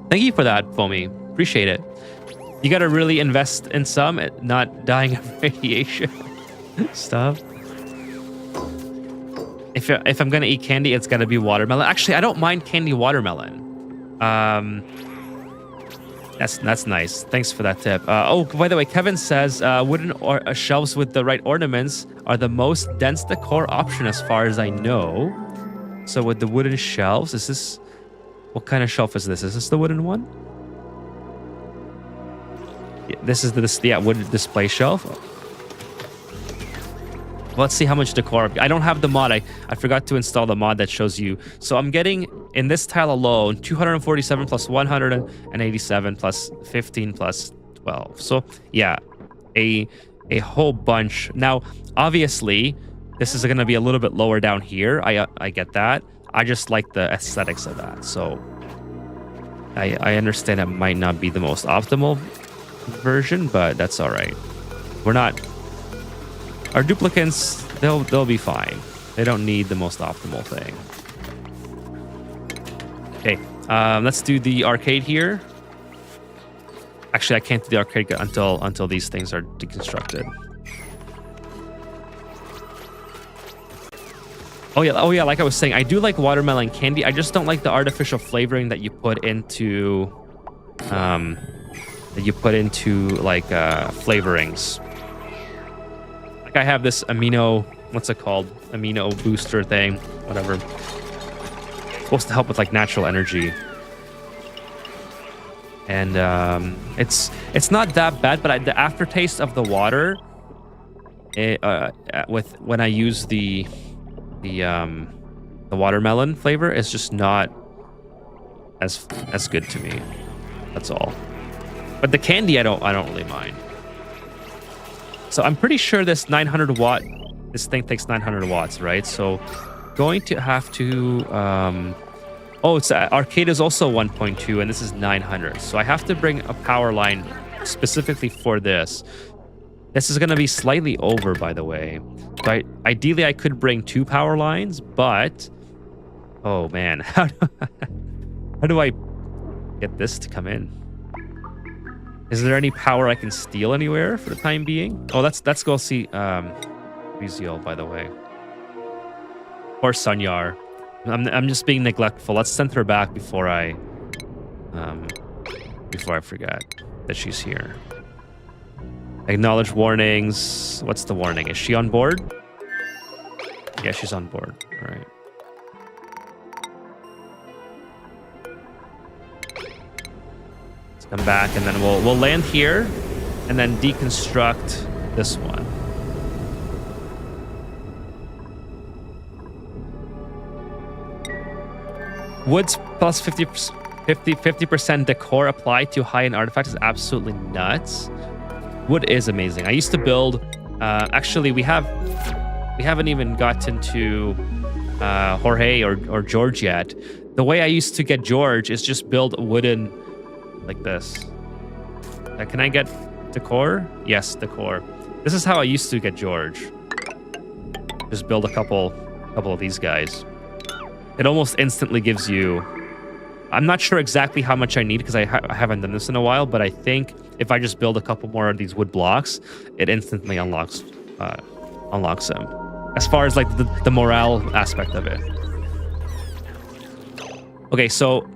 Thank you for that, Foamy. Appreciate it. You gotta really invest in some, not dying of radiation. Stuff. If I'm gonna eat candy, it's gotta be watermelon. Actually, I don't mind candy watermelon. That's nice. Thanks for that tip. Oh, by the way, Kevin says wooden shelves with the right ornaments are the most dense decor option as far as I know. So with the wooden shelves, is this... What kind of shelf is this? Is this the wooden one? Yeah, this is the wooden display shelf. Let's see how much decor. I don't have the mod. I forgot to install the mod that shows you. So I'm getting, in this tile alone, 247 plus 187 plus 15 plus 12. So yeah, a whole bunch. Now, obviously, this is going to be a little bit lower down here. I get that. I just like the aesthetics of that. So I understand it might not be the most optimal version, but that's all right. We're not... Our duplicants, they'll be fine. They don't need the most optimal thing. Okay, let's do the arcade here. Actually, I can't do the arcade until these things are deconstructed. Oh yeah, like I was saying, I do like watermelon candy. I just don't like the artificial flavoring that you put into like flavorings. Like I have this amino, what's it called? Amino booster thing, whatever. It's supposed to help with like natural energy. And it's not that bad, but the aftertaste of the water, when I use the watermelon flavor, is just not as good to me. That's all. But the candy, I don't really mind. So I'm pretty sure this 900 watt, this thing takes 900 watts, right? So going to have to, it's arcade is also 1.2 and this is 900. So I have to bring a power line specifically for this. This is going to be slightly over, by the way. So ideally I could bring 2 power lines, but oh man, how do I get this to come in? Is there any power I can steal anywhere for the time being? Oh, let's go see Friezio, by the way. Or Sunyar. I'm just being neglectful. Let's send her back before I forget that she's here. Acknowledge warnings. What's the warning? Is she on board? Yeah, she's on board. All right. Come back, and then we'll land here, and then deconstruct this one. Woods plus 50% decor applied to high-end artifacts is absolutely nuts. Wood is amazing. I used to build. Actually, we haven't even gotten to Jorge or George yet. The way I used to get George is just build wooden. Like this. Can I get decor? Yes, decor. This is how I used to get George. Just build a couple of these guys. It almost instantly gives you I'm not sure exactly how much I need because I haven't done this in a while, but I think if I just build a couple more of these wood blocks, it instantly unlocks them. As far as like the morale aspect of it. Okay, so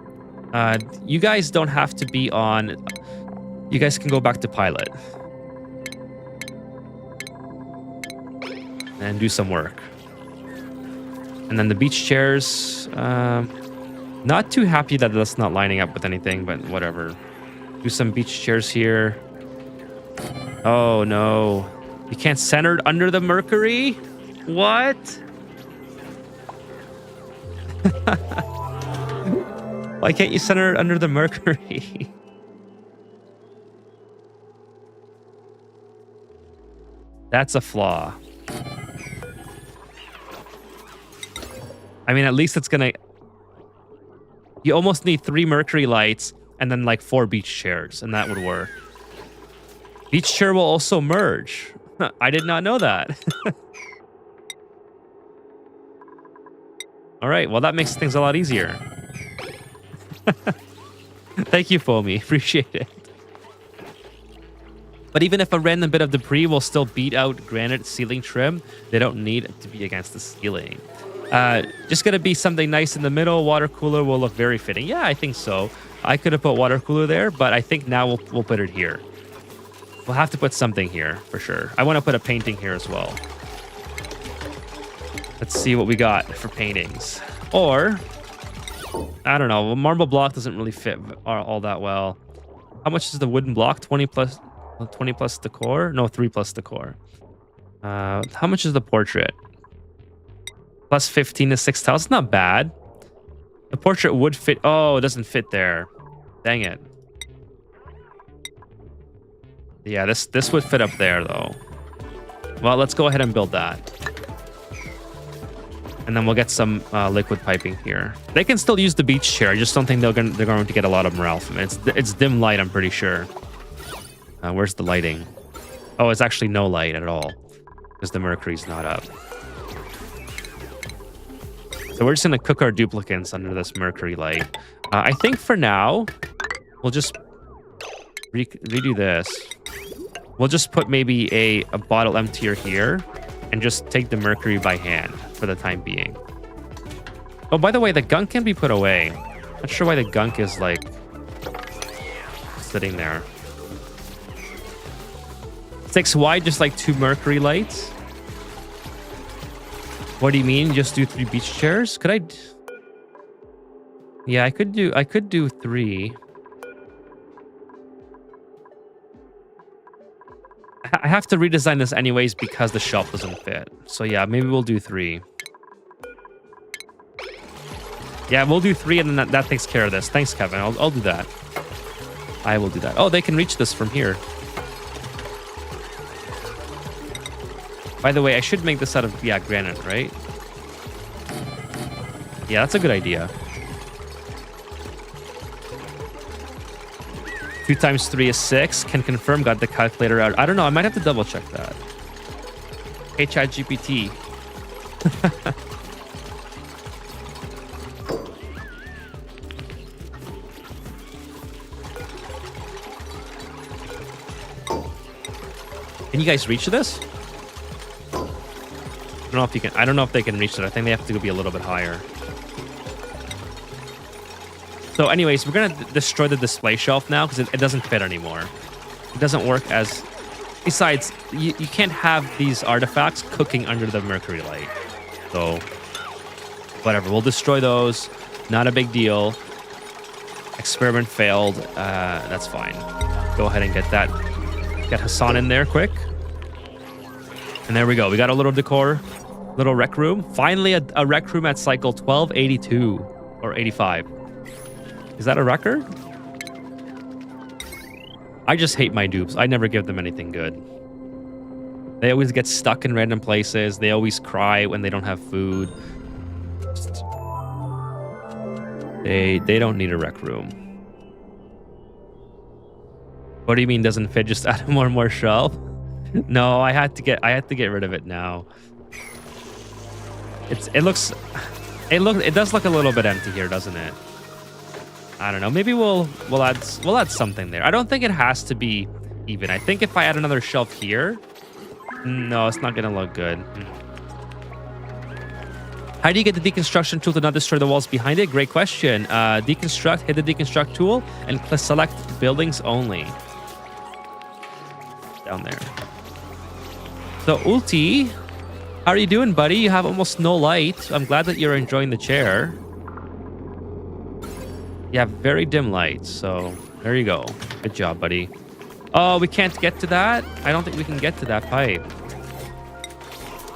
you guys don't have to be on. You guys can go back to pilot and do some work. And then the beach chairs. Not too happy that that's not lining up with anything, but whatever. Do some beach chairs here. Oh no. You can't center it under the Mercury? What? Why can't you center it under the Mercury? That's a flaw. I mean, at least it's gonna... You almost need 3 Mercury lights and then like 4 beach chairs, and that would work. Beach chair will also merge. I did not know that. All right, well, that makes things a lot easier. Thank you, Foamy. Appreciate it. But even if a random bit of debris will still beat out granite ceiling trim, they don't need it to be against the ceiling. Just gonna be something nice in the middle. Water cooler will look very fitting. Yeah, I think so. I could have put water cooler there, but I think now we'll put it here. We'll have to put something here for sure. I want to put a painting here as well. Let's see what we got for paintings. Or, I don't know. Marble block doesn't really fit all that well. How much is the wooden block? 20 plus decor? No, 3 plus decor. How much is the portrait? Plus 15 to 6 tiles. It's not bad. The portrait would fit. Oh, it doesn't fit there. Dang it. Yeah, this would fit up there, though. Well, let's go ahead and build that. And then we'll get some liquid piping here. They can still use the beach chair. I just don't think they're going to get a lot of morale from it. It's dim light, I'm pretty sure. Where's the lighting? Oh, it's actually no light at all. Because the Mercury's not up. So we're just going to cook our duplicates under this Mercury light. I think for now, we'll just redo this. We'll just put maybe a bottle emptier here and just take the Mercury by hand for the time being. Oh, by the way, the gunk can be put away. Not sure why the gunk is like sitting there. 6 wide, just like 2 Mercury lights. What do you mean? Just do 3 beach chairs? Could I? Yeah, I could do 3. I have to redesign this anyways because the shelf doesn't fit. So yeah, maybe we'll do 3. Yeah, we'll do 3 and then that takes care of this. Thanks, Kevin. I'll do that. I will do that. Oh, they can reach this from here. By the way, I should make this out of, yeah, granite, right? Yeah, that's a good idea. 2 times 3 is 6. Can confirm, got the calculator out. I don't know, I might have to double check that. Hey, ChatGPT. Can you guys reach this? I don't know if you can. I don't know if they can reach it. I think they have to be a little bit higher. So anyways, we're going to destroy the display shelf now because it doesn't fit anymore. It doesn't work as... Besides, you can't have these artifacts cooking under the Mercury light. So, whatever. We'll destroy those. Not a big deal. Experiment failed. That's fine. Go ahead and get that. Get Hassan in there quick. And there we go. We got a little decor. Little rec room. Finally, a rec room at cycle 1282 or 85. Is that a record? I just hate my dupes. I never give them anything good. They always get stuck in random places. They always cry when they don't have food. They don't need a rec room. What do you mean doesn't fit? Just add more and more shelf? No, I had to get rid of it now. It does look a little bit empty here, doesn't it? I don't know. Maybe we'll add something there. I don't think it has to be even. I think if I add another shelf here, no, it's not gonna look good. How do you get the deconstruction tool to not destroy the walls behind it? Great question. Deconstruct, hit the deconstruct tool, and select buildings only. Down there. So Ulti, how are you doing, buddy? You have almost no light. I'm glad that you're enjoying the chair. You have very dim light, so there you go. Good job, buddy. Oh, we can't get to that? I don't think we can get to that pipe.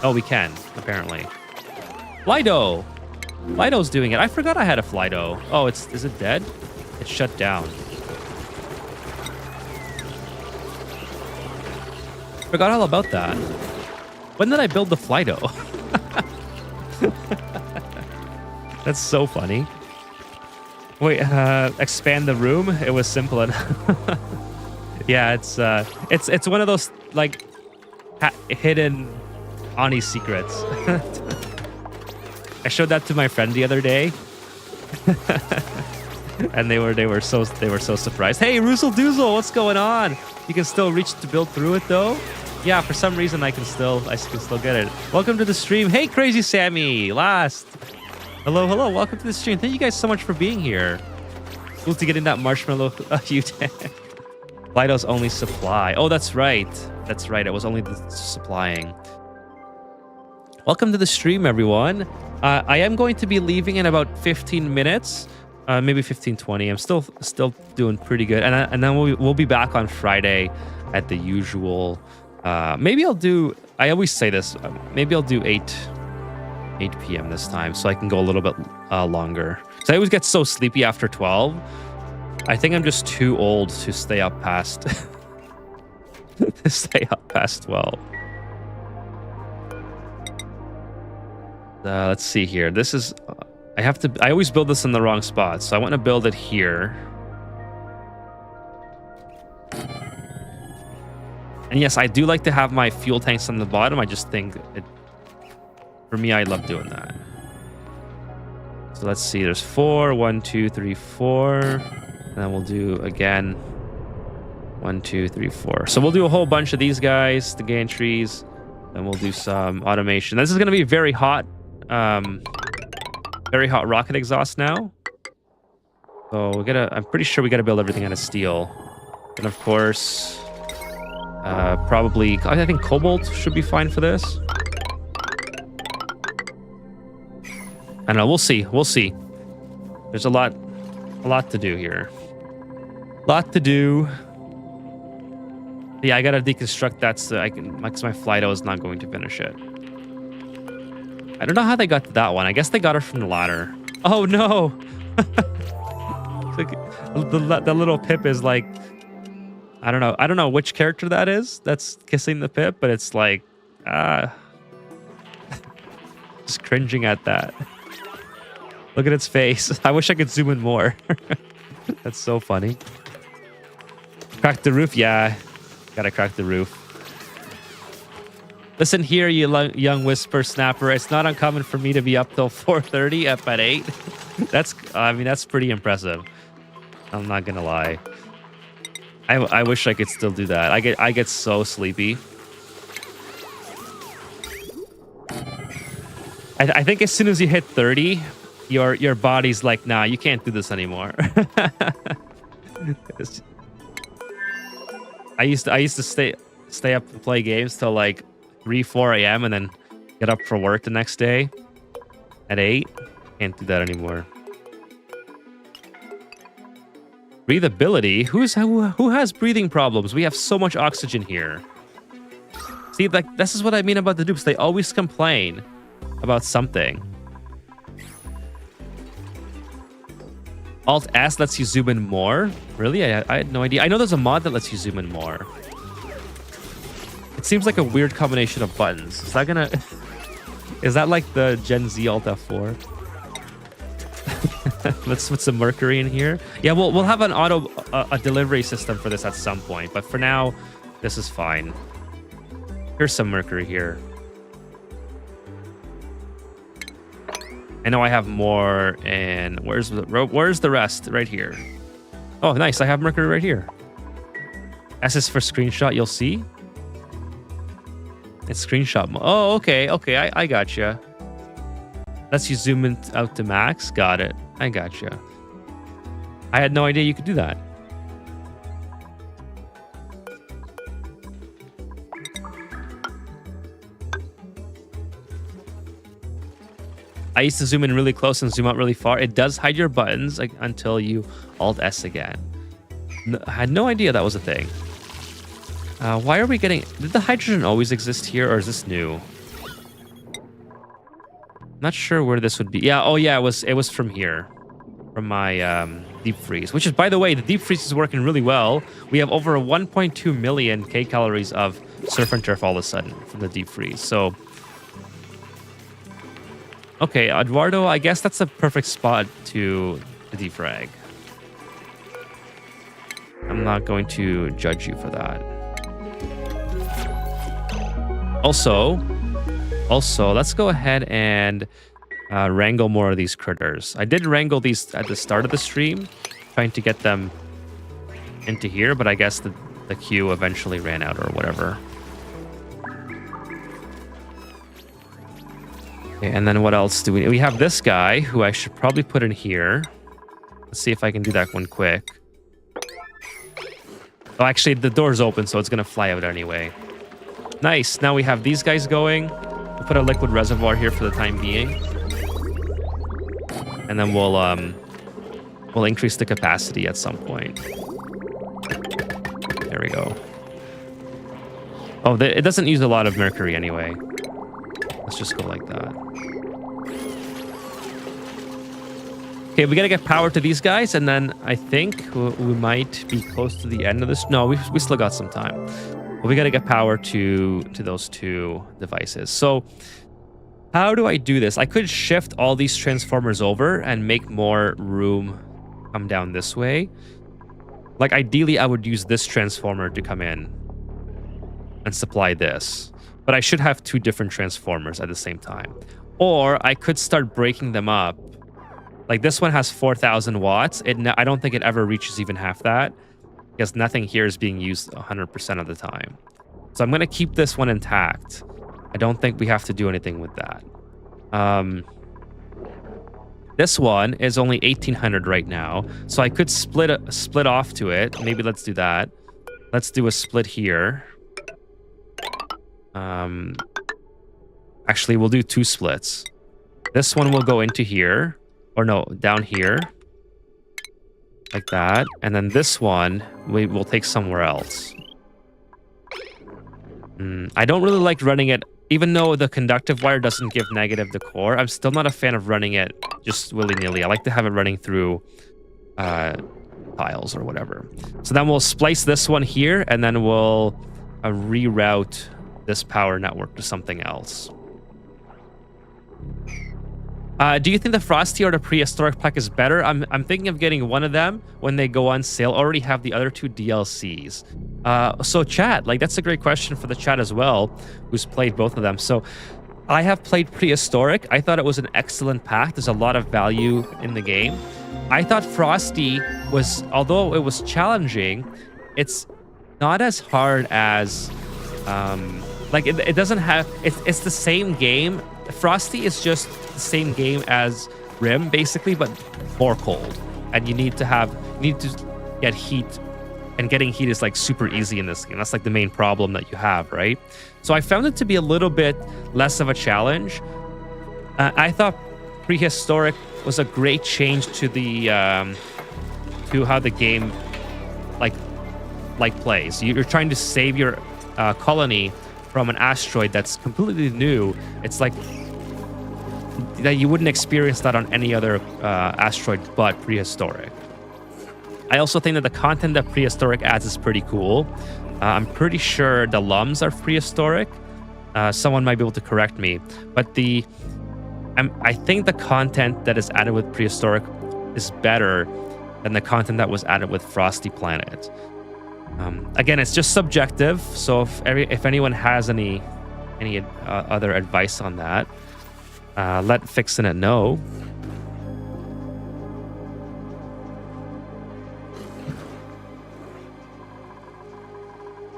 Oh, we can, apparently. Flydo! Flydo's doing it. I forgot I had a Flydo. Oh, is it dead? It's shut down. Forgot all about that. When did I build the Flydo? That's so funny. Wait, expand the room? It was simple enough. Yeah, it's one of those like hidden Ani secrets. I showed that to my friend the other day, and they were so surprised. Hey, Roozle Doozle, what's going on? You can still reach to build through it though. Yeah, for some reason I can still get it. Welcome to the stream. Hey, Crazy Sammy, last. Hello. Welcome to the stream. Thank you guys so much for being here. Cool to get in that marshmallow U-tank. Flydo's only supply. Oh, that's right. That's right. It was only the supplying. Welcome to the stream, everyone. I am going to be leaving in about 15 minutes, maybe 15, 20. I'm still doing pretty good, and then we'll be back on Friday at the usual. Maybe I'll do. I always say this. Maybe I'll do 8 p.m. this time, so I can go a little bit longer. So I always get so sleepy after 12. I think I'm just too old to stay up past 12. Let's see here. This is I always build this in the wrong spot, so I want to build it here. And yes, I do like to have my fuel tanks on the bottom. I just think for me, I love doing that. So let's see. There's 4. 1, 2, 3, 4. And then we'll do again 1, 2, 3, 4. So we'll do a whole bunch of these guys, the gantries. Then we'll do some automation. This is going to be very hot rocket exhaust now. So I'm pretty sure we gotta build everything out of steel. And of course, probably, I think cobalt should be fine for this. I don't know, we'll see. There's a lot to do here. Lot to do. Yeah, I gotta deconstruct that so because my Flydo is not going to finish it. I don't know how they got to that one. I guess they got her from the ladder. Oh no! the little Pip is like, I don't know which character that is that's kissing the Pip, but it's like, just cringing at that. Look at its face. I wish I could zoom in more. That's so funny. Crack the roof? Yeah, gotta crack the roof. Listen here, you young whisper snapper. It's not uncommon for me to be up till 4:30, up at 8. That's pretty impressive. I'm not gonna lie. I wish I could still do that. I get so sleepy. I think as soon as you hit 30, your body's like, nah, you can't do this anymore. I used to stay up and play games till like 3, 4 a.m. and then get up for work the next day at 8. Can't do that anymore. Breathability? Who has breathing problems? We have so much oxygen here. See, like, this is what I mean about the dupes. They always complain about something. Alt S lets you zoom in more? Really? I had no idea. I know there's a mod that lets you zoom in more. It seems like a weird combination of buttons. Is that gonna... Is that like the Gen Z Alt F4? Let's put some mercury in here. Yeah, we'll have an a delivery system for this at some point, but for now, this is fine. Here's some mercury here. I know I have more, and where's the rest? Right here. Oh, nice. I have Mercury right here. S is for screenshot. You'll see. It's screenshot mode. Oh, okay. Okay, I gotcha. Lets you zoom in out to max. Got it. I gotcha. I had no idea you could do that. I used to zoom in really close and zoom out really far. It does hide your buttons until you Alt-S again. I had no idea that was a thing. Why are we getting... Did the hydrogen always exist here, or is this new? Not sure where this would be. Yeah, oh yeah, it was from here. From my deep freeze. Which is, by the way, the deep freeze is working really well. We have over 1.2 million kcals of surf and turf all of a sudden from the deep freeze. So... Okay, Eduardo, I guess that's a perfect spot to defrag. I'm not going to judge you for that. Also, let's go ahead and wrangle more of these critters. I did wrangle these at the start of the stream, trying to get them into here, but I guess the queue eventually ran out or whatever. Okay, and then what else do we have this guy who I should probably put in here. Let's see if I can do that one quick. Oh, actually, the door's open, so it's going to fly out anyway. Nice. Now we have these guys going. We'll put a liquid reservoir here for the time being. And then we'll increase the capacity at some point. There we go. Oh, it doesn't use a lot of mercury anyway. Let's just go like that. Okay, we gotta get power to these guys, and then I think we might be close to the end of this. No, we still got some time. But we gotta get power to those two devices. So how do I do this? I could shift all these transformers over and make more room come down this way. Like ideally, I would use this transformer to come in and supply this. But I should have two different transformers at the same time. Or I could start breaking them up. Like this one has 4,000 watts. I don't think it ever reaches even half that, because nothing here is being used 100% of the time. So I'm going to keep this one intact. I don't think we have to do anything with that. This one is only 1,800 right now. So I could split off to it. Maybe let's do that. Let's do a split here. Actually, we'll do two splits. This one will go into here. Or no, down here. Like that. And then this one, we will take somewhere else. I don't really like running it. Even though the conductive wire doesn't give negative to core, I'm still not a fan of running it just willy-nilly. I like to have it running through tiles or whatever. So then we'll splice this one here, and then we'll reroute this power network to something else. Do you think the Frosty or the Prehistoric pack is better? I'm thinking of getting one of them when they go on sale. Already have the other two DLCs. So chat, like that's a great question for the chat as well, who's played both of them. So I have played Prehistoric. I thought it was an excellent pack. There's a lot of value in the game. I thought Frosty was, although it was challenging, it's not as hard as, like it doesn't have, it's the same game. Frosty is just the same game as Rim, basically, but more cold. And you need to get heat, and getting heat is like super easy in this game. That's like the main problem that you have, right? So I found it to be a little bit less of a challenge. I thought Prehistoric was a great change to the to how the game like plays. You're trying to save your colony from an asteroid that's completely new. It's like that you wouldn't experience that on any other asteroid but Prehistoric. I also think that the content that Prehistoric adds is pretty cool. I'm pretty sure the LUMs are Prehistoric. Someone might be able to correct me, but I think the content that is added with Prehistoric is better than the content that was added with Frosty Planet. Again, it's just subjective, so if anyone has any other advice on that, let Fixin' It know.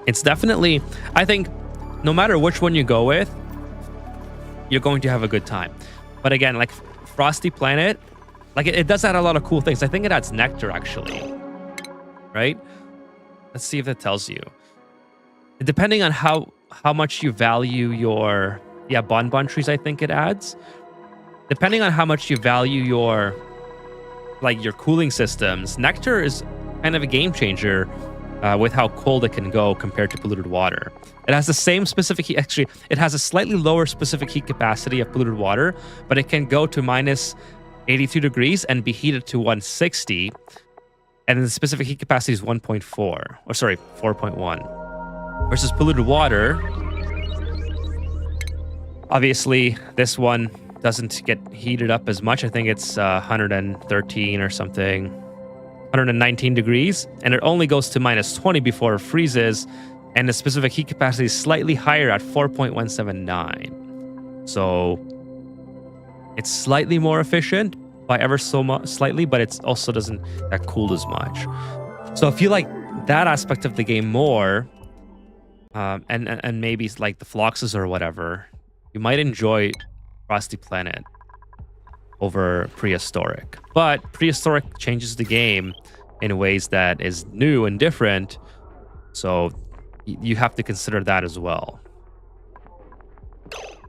It's definitely, I think, no matter which one you go with, you're going to have a good time. But again, like Frosty Planet, like it does add a lot of cool things. I think it adds nectar actually, right? Let's see if that tells you. Depending on how much you value your bonbon trees, I think it adds. Depending on how much you value your cooling systems, nectar is kind of a game changer with how cold it can go compared to polluted water. It has the same specific heat. Actually, it has a slightly lower specific heat capacity of polluted water, but it can go to minus 82 degrees and be heated to 160. And the specific heat capacity is 4.1. Versus polluted water. Obviously, this one doesn't get heated up as much. I think it's 113 or something. 119 degrees, and it only goes to minus 20 before it freezes, and the specific heat capacity is slightly higher at 4.179. So it's slightly more efficient by ever so much, slightly, but it also doesn't get cooled as much. So if you like that aspect of the game more, and maybe like the Fluxes or whatever, you might enjoy Frosty Planet over Prehistoric. But Prehistoric changes the game in ways that is new and different, so you have to consider that as well.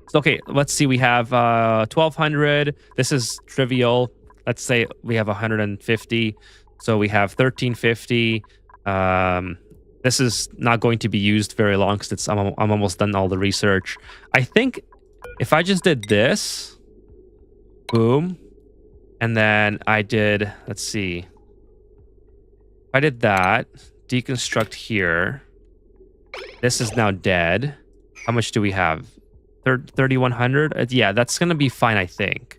So, okay, let's see. We have 1200. This is trivial. Let's say we have 150. So we have 1350. This is not going to be used very long because I'm almost done all the research. I think if I just did this, boom, and then I did, let's see. If I did that, deconstruct here. This is now dead. How much do we have? 3,100? Yeah, that's going to be fine, I think.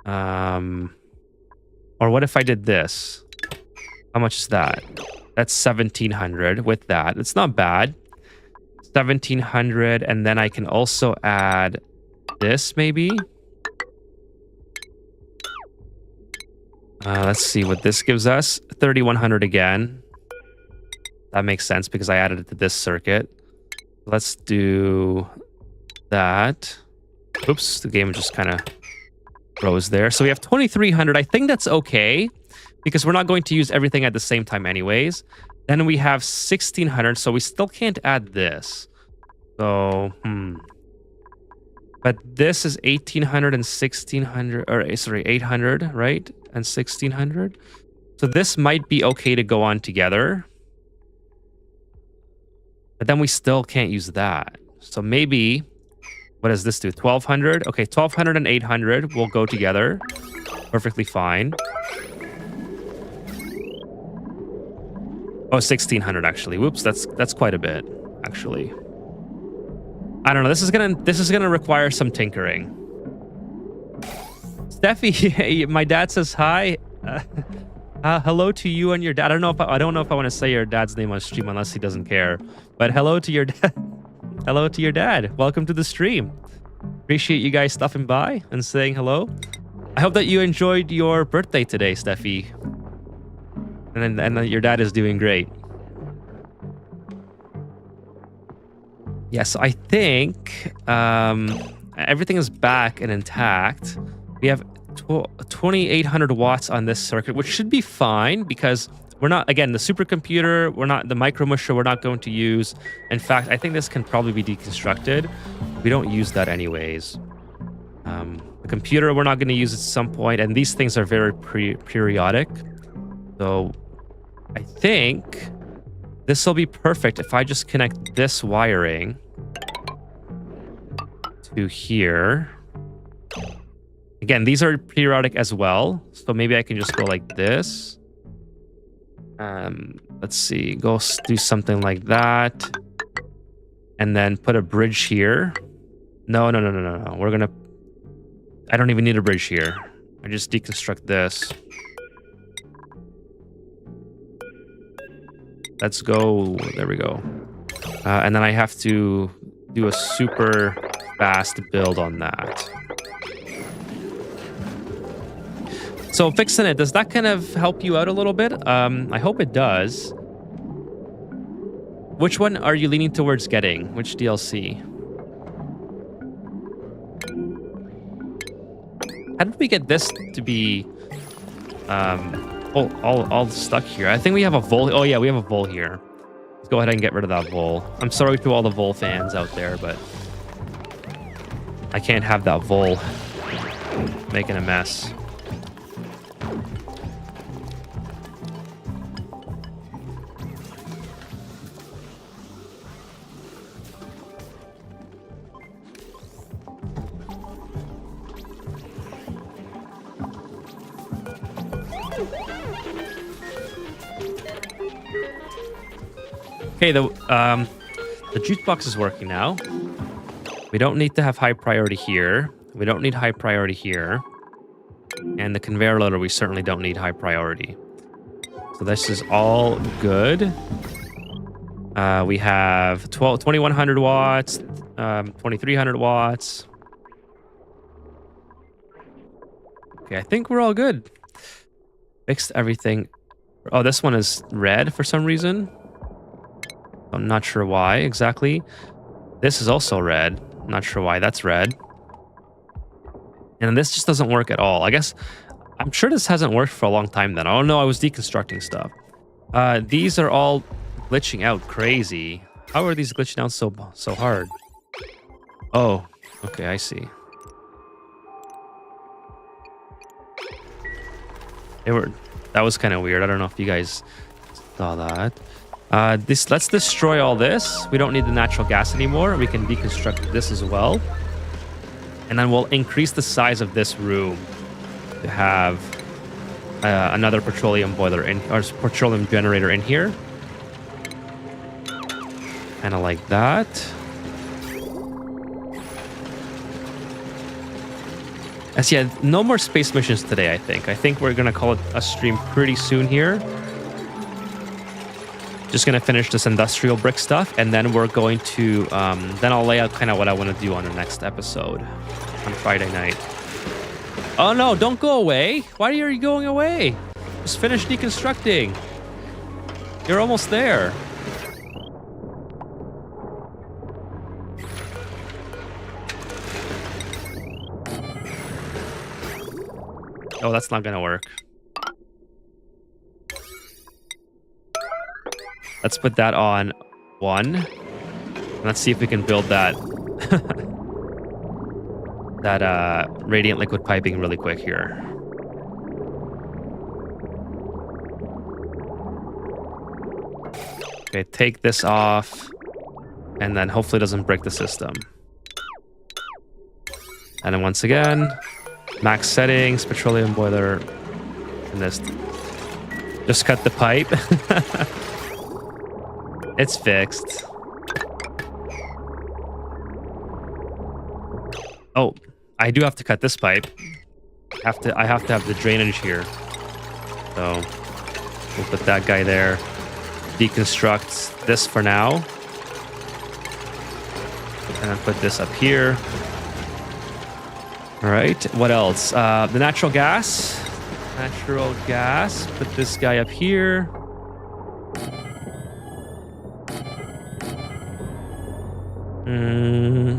Or what if I did this? How much is that? That's 1,700 with that. It's not bad. 1,700, and then I can also add this, maybe. Let's see what this gives us. 3,100 again. That makes sense because I added it to this circuit. Let's do that. Oops, the game just kind of froze there. So we have 2,300. I think that's okay because we're not going to use everything at the same time anyways. Then we have 1,600, so we still can't add this. So, But this is 1,800 and 1,600, or sorry, 800, right? And 1,600. So this might be okay to go on together. But then we still can't use that. So maybe, what does this do? 1,200? Okay, 1,200 and 800 will go together. Perfectly fine. Oh, 1,600 actually. Whoops, that's quite a bit, actually. I don't know. This is gonna require some tinkering. Steffi, my dad says hi. Hello to you and your dad. I don't know if I want to say your dad's name on stream unless he doesn't care. But hello to your dad. Hello to your dad. Welcome to the stream. Appreciate you guys stopping by and saying hello. I hope that you enjoyed your birthday today, Steffi. And your dad is doing great. Yes, I think everything is back and intact. We have 2,800 watts on this circuit, which should be fine because we're not, again, the supercomputer, the micro musher we're not going to use. In fact, I think this can probably be deconstructed. We don't use that anyways. The computer we're not going to use at some point, and these things are very periodic. So I think this will be perfect if I just connect this wiring to here. Again, these are periodic as well, so maybe I can just go like this. Let's see, go do something like that. And then put a bridge here. No. We're gonna... I don't even need a bridge here. I just deconstruct this. Let's go. There we go. And then I have to do a super fast build on that. So fixing it, does that kind of help you out a little bit? I hope it does. Which one are you leaning towards getting? Which DLC? How did we get this to be all stuck here? I think we have a vole. Oh yeah, we have a vole here. Let's go ahead and get rid of that vole. I'm sorry to all the vole fans out there, but I can't have that vole making a mess. Okay, the jukebox is working now. We don't need to have high priority here. We don't need high priority here. And the conveyor loader, we certainly don't need high priority. So this is all good. We have 2100 watts, 2300 watts. Okay, I think we're all good. Fixed everything. Oh, this one is red for some reason. I'm not sure why exactly. This is also red. I'm not sure why that's red. And this just doesn't work at all. I guess, I'm sure this hasn't worked for a long time then. Oh no, I was deconstructing stuff. These are all glitching out crazy. How are these glitching out so hard? Oh, okay, I see. That was kind of weird. I don't know if you guys saw that. Let's destroy all this. We don't need the natural gas anymore. We can deconstruct this as well. And then we'll increase the size of this room to have another petroleum boiler or petroleum generator in here. Kind of like that. As yeah, no more space missions today, I think. I think we're going to call it a stream pretty soon here. Just going to finish this industrial brick stuff, and then we're going to, then I'll lay out kind of what I want to do on the next episode on Friday night. Oh no, don't go away. Why are you going away? Just finish deconstructing. You're almost there. Oh, that's not going to work. Let's put that on 1. Let's see if we can build that that radiant liquid piping really quick here. Okay, take this off, and then hopefully it doesn't break the system. And then once again, max settings, petroleum boiler, and this. Just cut the pipe. It's fixed. Oh, I do have to cut this pipe. I have to have the drainage here. So we'll put that guy there. Deconstruct this for now. And then put this up here. All right, what else? The natural gas. Natural gas. Put this guy up here.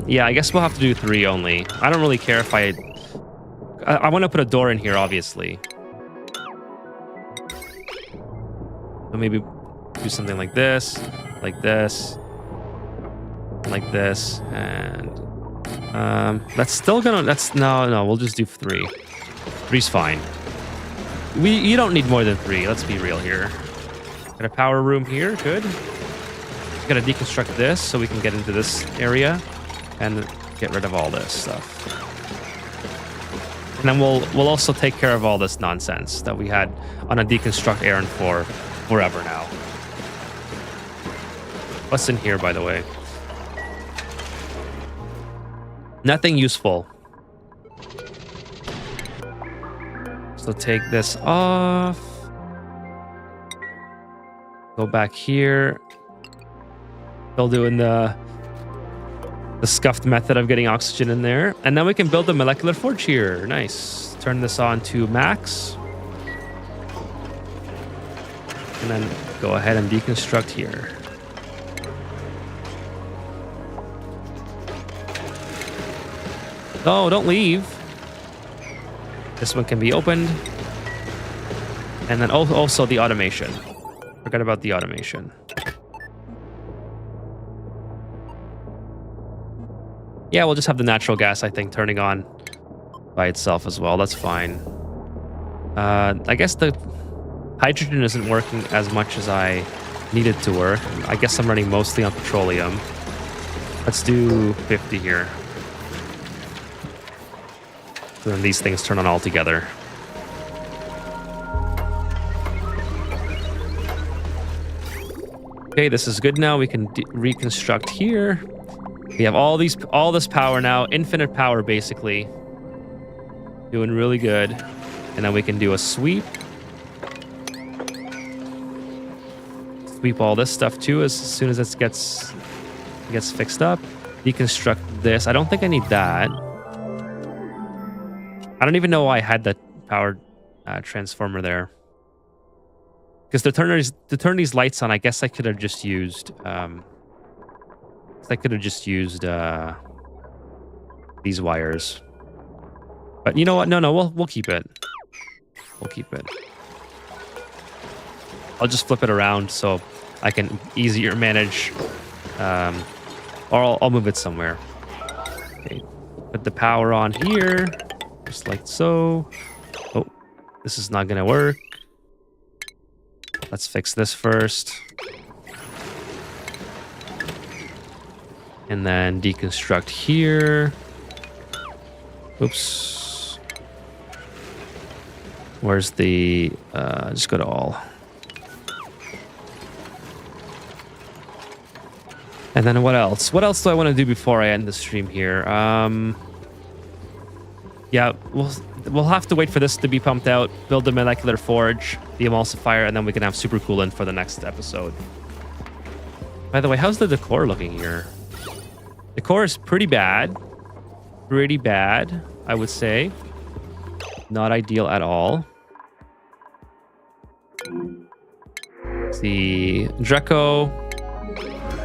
Yeah, I guess we'll have to do 3 only. I don't really care if I want to put a door in here, obviously. So maybe do something like this, like this, and that's still gonna. No. We'll just do 3. 3's fine. You don't need more than 3. Let's be real here. Got a power room here. Good. Got to deconstruct this so we can get into this area and get rid of all this stuff. And then we'll also take care of all this nonsense that we had on a deconstruct errand for forever now. What's in here, by the way? Nothing useful. So take this off. Go back here. Still doing the scuffed method of getting oxygen in there. And then we can build a molecular forge here. Nice. Turn this on to max. And then go ahead and deconstruct here. No, don't leave. This one can be opened. And then also the automation. Forgot about the automation. Yeah, we'll just have the natural gas, I think, turning on by itself as well. That's fine. I guess the hydrogen isn't working as much as I need it to work. I guess I'm running mostly on petroleum. Let's do 50 here. So then these things turn on all together. Okay, this is good now. We can reconstruct here. We have all this power now, infinite power basically. Doing really good. And then we can do a sweep. Sweep all this stuff too as soon as it gets fixed up. Deconstruct this. I don't think I need that. I don't even know why I had that power transformer there. Because to turn these lights on, I guess I could have just used these wires. But you know what? No, we'll keep it. We'll keep it. I'll just flip it around so I can easier manage, or I'll move it somewhere. Okay, put the power on here, just like so. Oh, this is not gonna work. Let's fix this first. And then deconstruct here. Oops. Where's the, just go to all. And then what else? What else do I want to do before I end the stream here? Yeah, we'll have to wait for this to be pumped out, build the molecular forge, the emulsifier, and then we can have super coolant for the next episode. By the way, how's the decor looking here? Decor is pretty bad. Pretty bad, I would say. Not ideal at all. The Draco.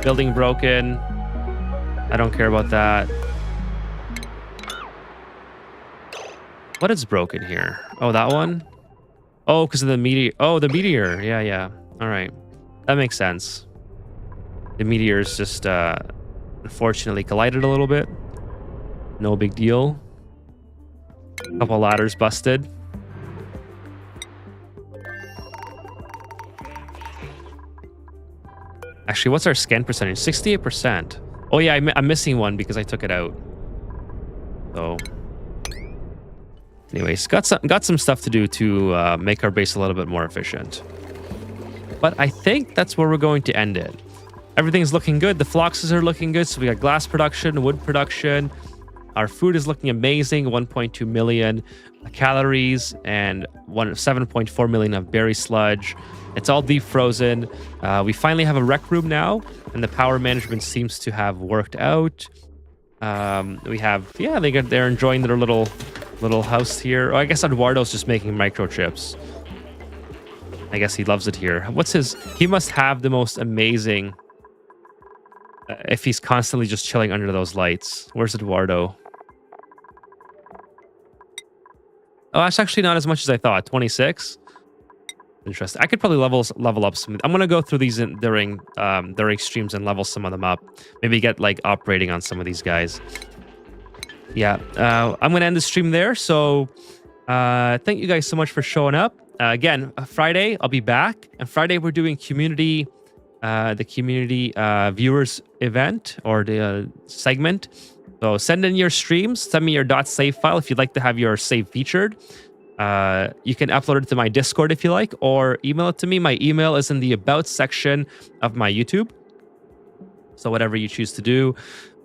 Building broken. I don't care about that. What is broken here? Oh, that one? Oh, because of the meteor. Oh, the meteor. Yeah. All right. That makes sense. The meteor's just unfortunately collided a little bit. No big deal. Couple ladders busted. Actually, what's our scan percentage? 68%. Oh yeah, I'm missing one because I took it out. So, anyways, got some stuff to do to make our base a little bit more efficient. But I think that's where we're going to end it. Everything's looking good. The floxes are looking good. So we got glass production, wood production. Our food is looking amazing. 1.2 million calories and 7.4 million of berry sludge. It's all deep frozen. We finally have a rec room now, and the power management seems to have worked out. We have, yeah, they're enjoying their little house here. Oh, I guess Eduardo's just making microchips. I guess he loves it here. He must have the most amazing, if he's constantly just chilling under those lights. Where's Eduardo? Oh, that's actually not as much as I thought. 26. Interesting. I could probably level up some. I'm gonna go through these during streams and level some of them up. Maybe get like operating on some of these guys. Yeah. I'm gonna end the stream there. So thank you guys so much for showing up. Again, Friday I'll be back, and Friday we're doing the community viewers event or the segment. So send in your streams, send me your .save file if you'd like to have your save featured. You can upload it to my Discord if you like, or email it to me. My email is in the About section of my YouTube. So whatever you choose to do.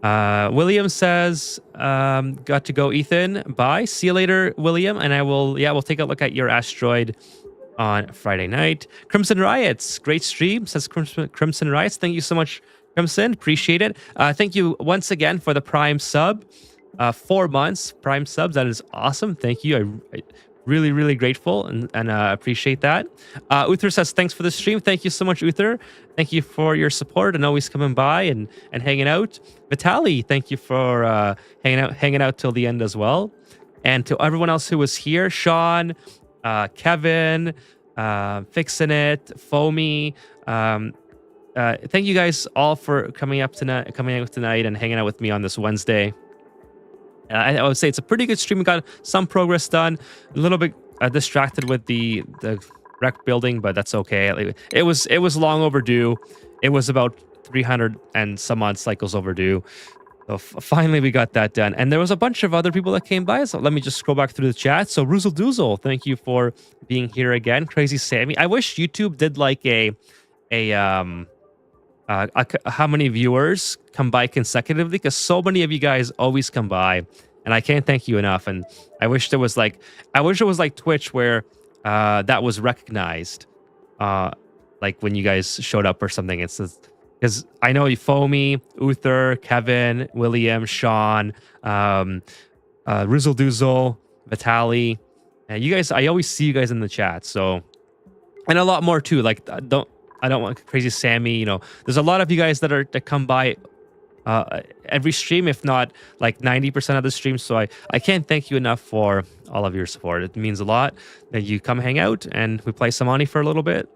William says, got to go, Ethan. Bye. See you later, William. And we'll take a look at your asteroid on Friday night. Crimson Riots, great stream, says Crimson Riots. Thank you so much, Crimson. Appreciate it. Thank you once again for the Prime sub. 4 months Prime subs. That is awesome. Thank you. I Really, really grateful and appreciate that. Uther says, thanks for the stream. Thank you so much, Uther. Thank you for your support and always coming by and hanging out. Vitali, thank you for hanging out till the end as well. And to everyone else who was here, Sean, Kevin, Fixing It, Foamy. Thank you guys all for coming out tonight and hanging out with me on this Wednesday. I would say it's a pretty good stream. We got some progress done. A little bit distracted with the rec building, but that's okay. It was long overdue. It was about 300 and some odd cycles overdue. So finally we got that done. And there was a bunch of other people that came by. So let me just scroll back through the chat. So Ruzel Doozle, thank you for being here again. Crazy Sammy. I wish YouTube did like how many viewers come by consecutively, because so many of you guys always come by and I can't thank you enough. And I wish it was like Twitch where that was recognized, like when you guys showed up or something. It's because I know you, Foamy, Uther, Kevin, William, Sean, Rizzle Doozle, Vitali, you guys, I always see you guys in the chat. So, and a lot more too. Like I don't want Crazy Sammy, you know, there's a lot of you guys that come by every stream, if not like 90% of the streams. So I can't thank you enough for all of your support. It means a lot that you come hang out and we play some Ani for a little bit.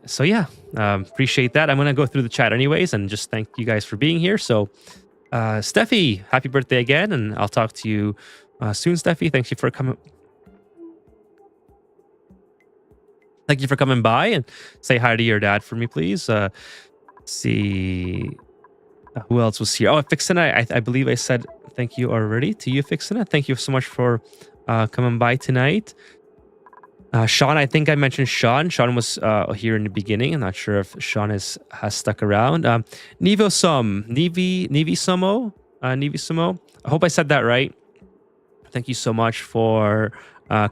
So yeah, appreciate that. I'm going to go through the chat anyways and just thank you guys for being here. So Steffi, happy birthday again. And I'll talk to you soon, Steffi. Thank you for coming. Thank you for coming by, and say hi to your dad for me, please. Let's see who else was here. Oh, Fixina, I believe I said thank you already to you, Fixina. Thank you so much for coming by tonight. Sean, I think I mentioned Sean. Sean was here in the beginning. I'm not sure if Sean has stuck around. Nivi Sumo. I hope I said that right. Thank you so much for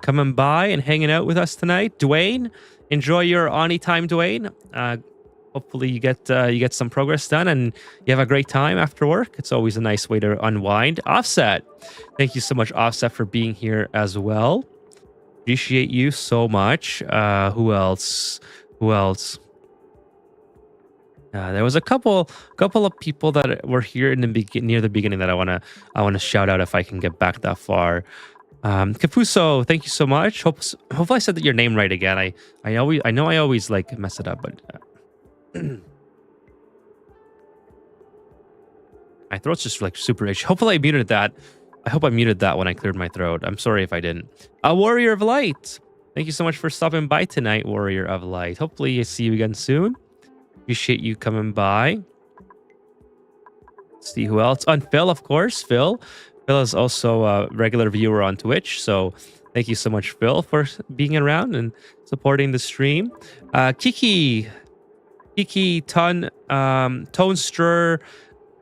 coming by and hanging out with us tonight. Dwayne, enjoy your Ani time, Dwayne. Hopefully you get some progress done and you have a great time after work. It's always a nice way to unwind. Offset, thank you so much, Offset, for being here as well. Appreciate you so much. Who else? There was a couple of people that were here in the near the beginning that I wanna shout out if I can get back that far. Kafuso, thank you so much. Hopefully I said your name right again. I know I always like mess it up, but my throat's just like super itchy. Hopefully I muted that. I hope I muted that when I cleared my throat. I'm sorry if I didn't. Warrior of Light, thank you so much for stopping by tonight, Warrior of Light. Hopefully I see you again soon. Appreciate you coming by. Let's see who else. On Phil, of course. Phil is also a regular viewer on Twitch, so thank you so much, Phil, for being around and supporting the stream. Kiki Tonestra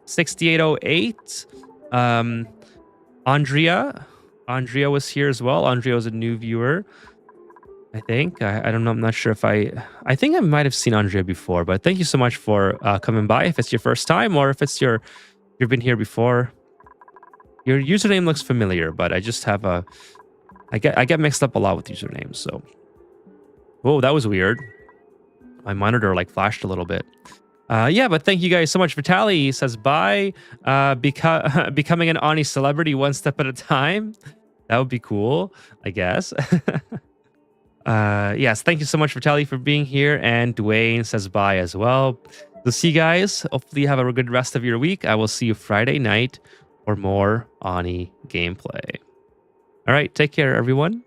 6808. Andrea was here as well. Andrea was a new viewer, I think. I don't know. I'm not sure if I think I might have seen Andrea before, but thank you so much for coming by. If it's your first time or if you've been here before. Your username looks familiar, but I just have I get mixed up a lot with usernames. So, whoa, that was weird. My monitor like flashed a little bit. Yeah, but thank you guys so much. Vitaly says bye. Becoming an Ani celebrity one step at a time. That would be cool, I guess. Yes, thank you so much, Vitaly, for being here. And Dwayne says bye as well. So see you guys. Hopefully you have a good rest of your week. I will see you Friday night for more Ani gameplay. All right, take care, everyone.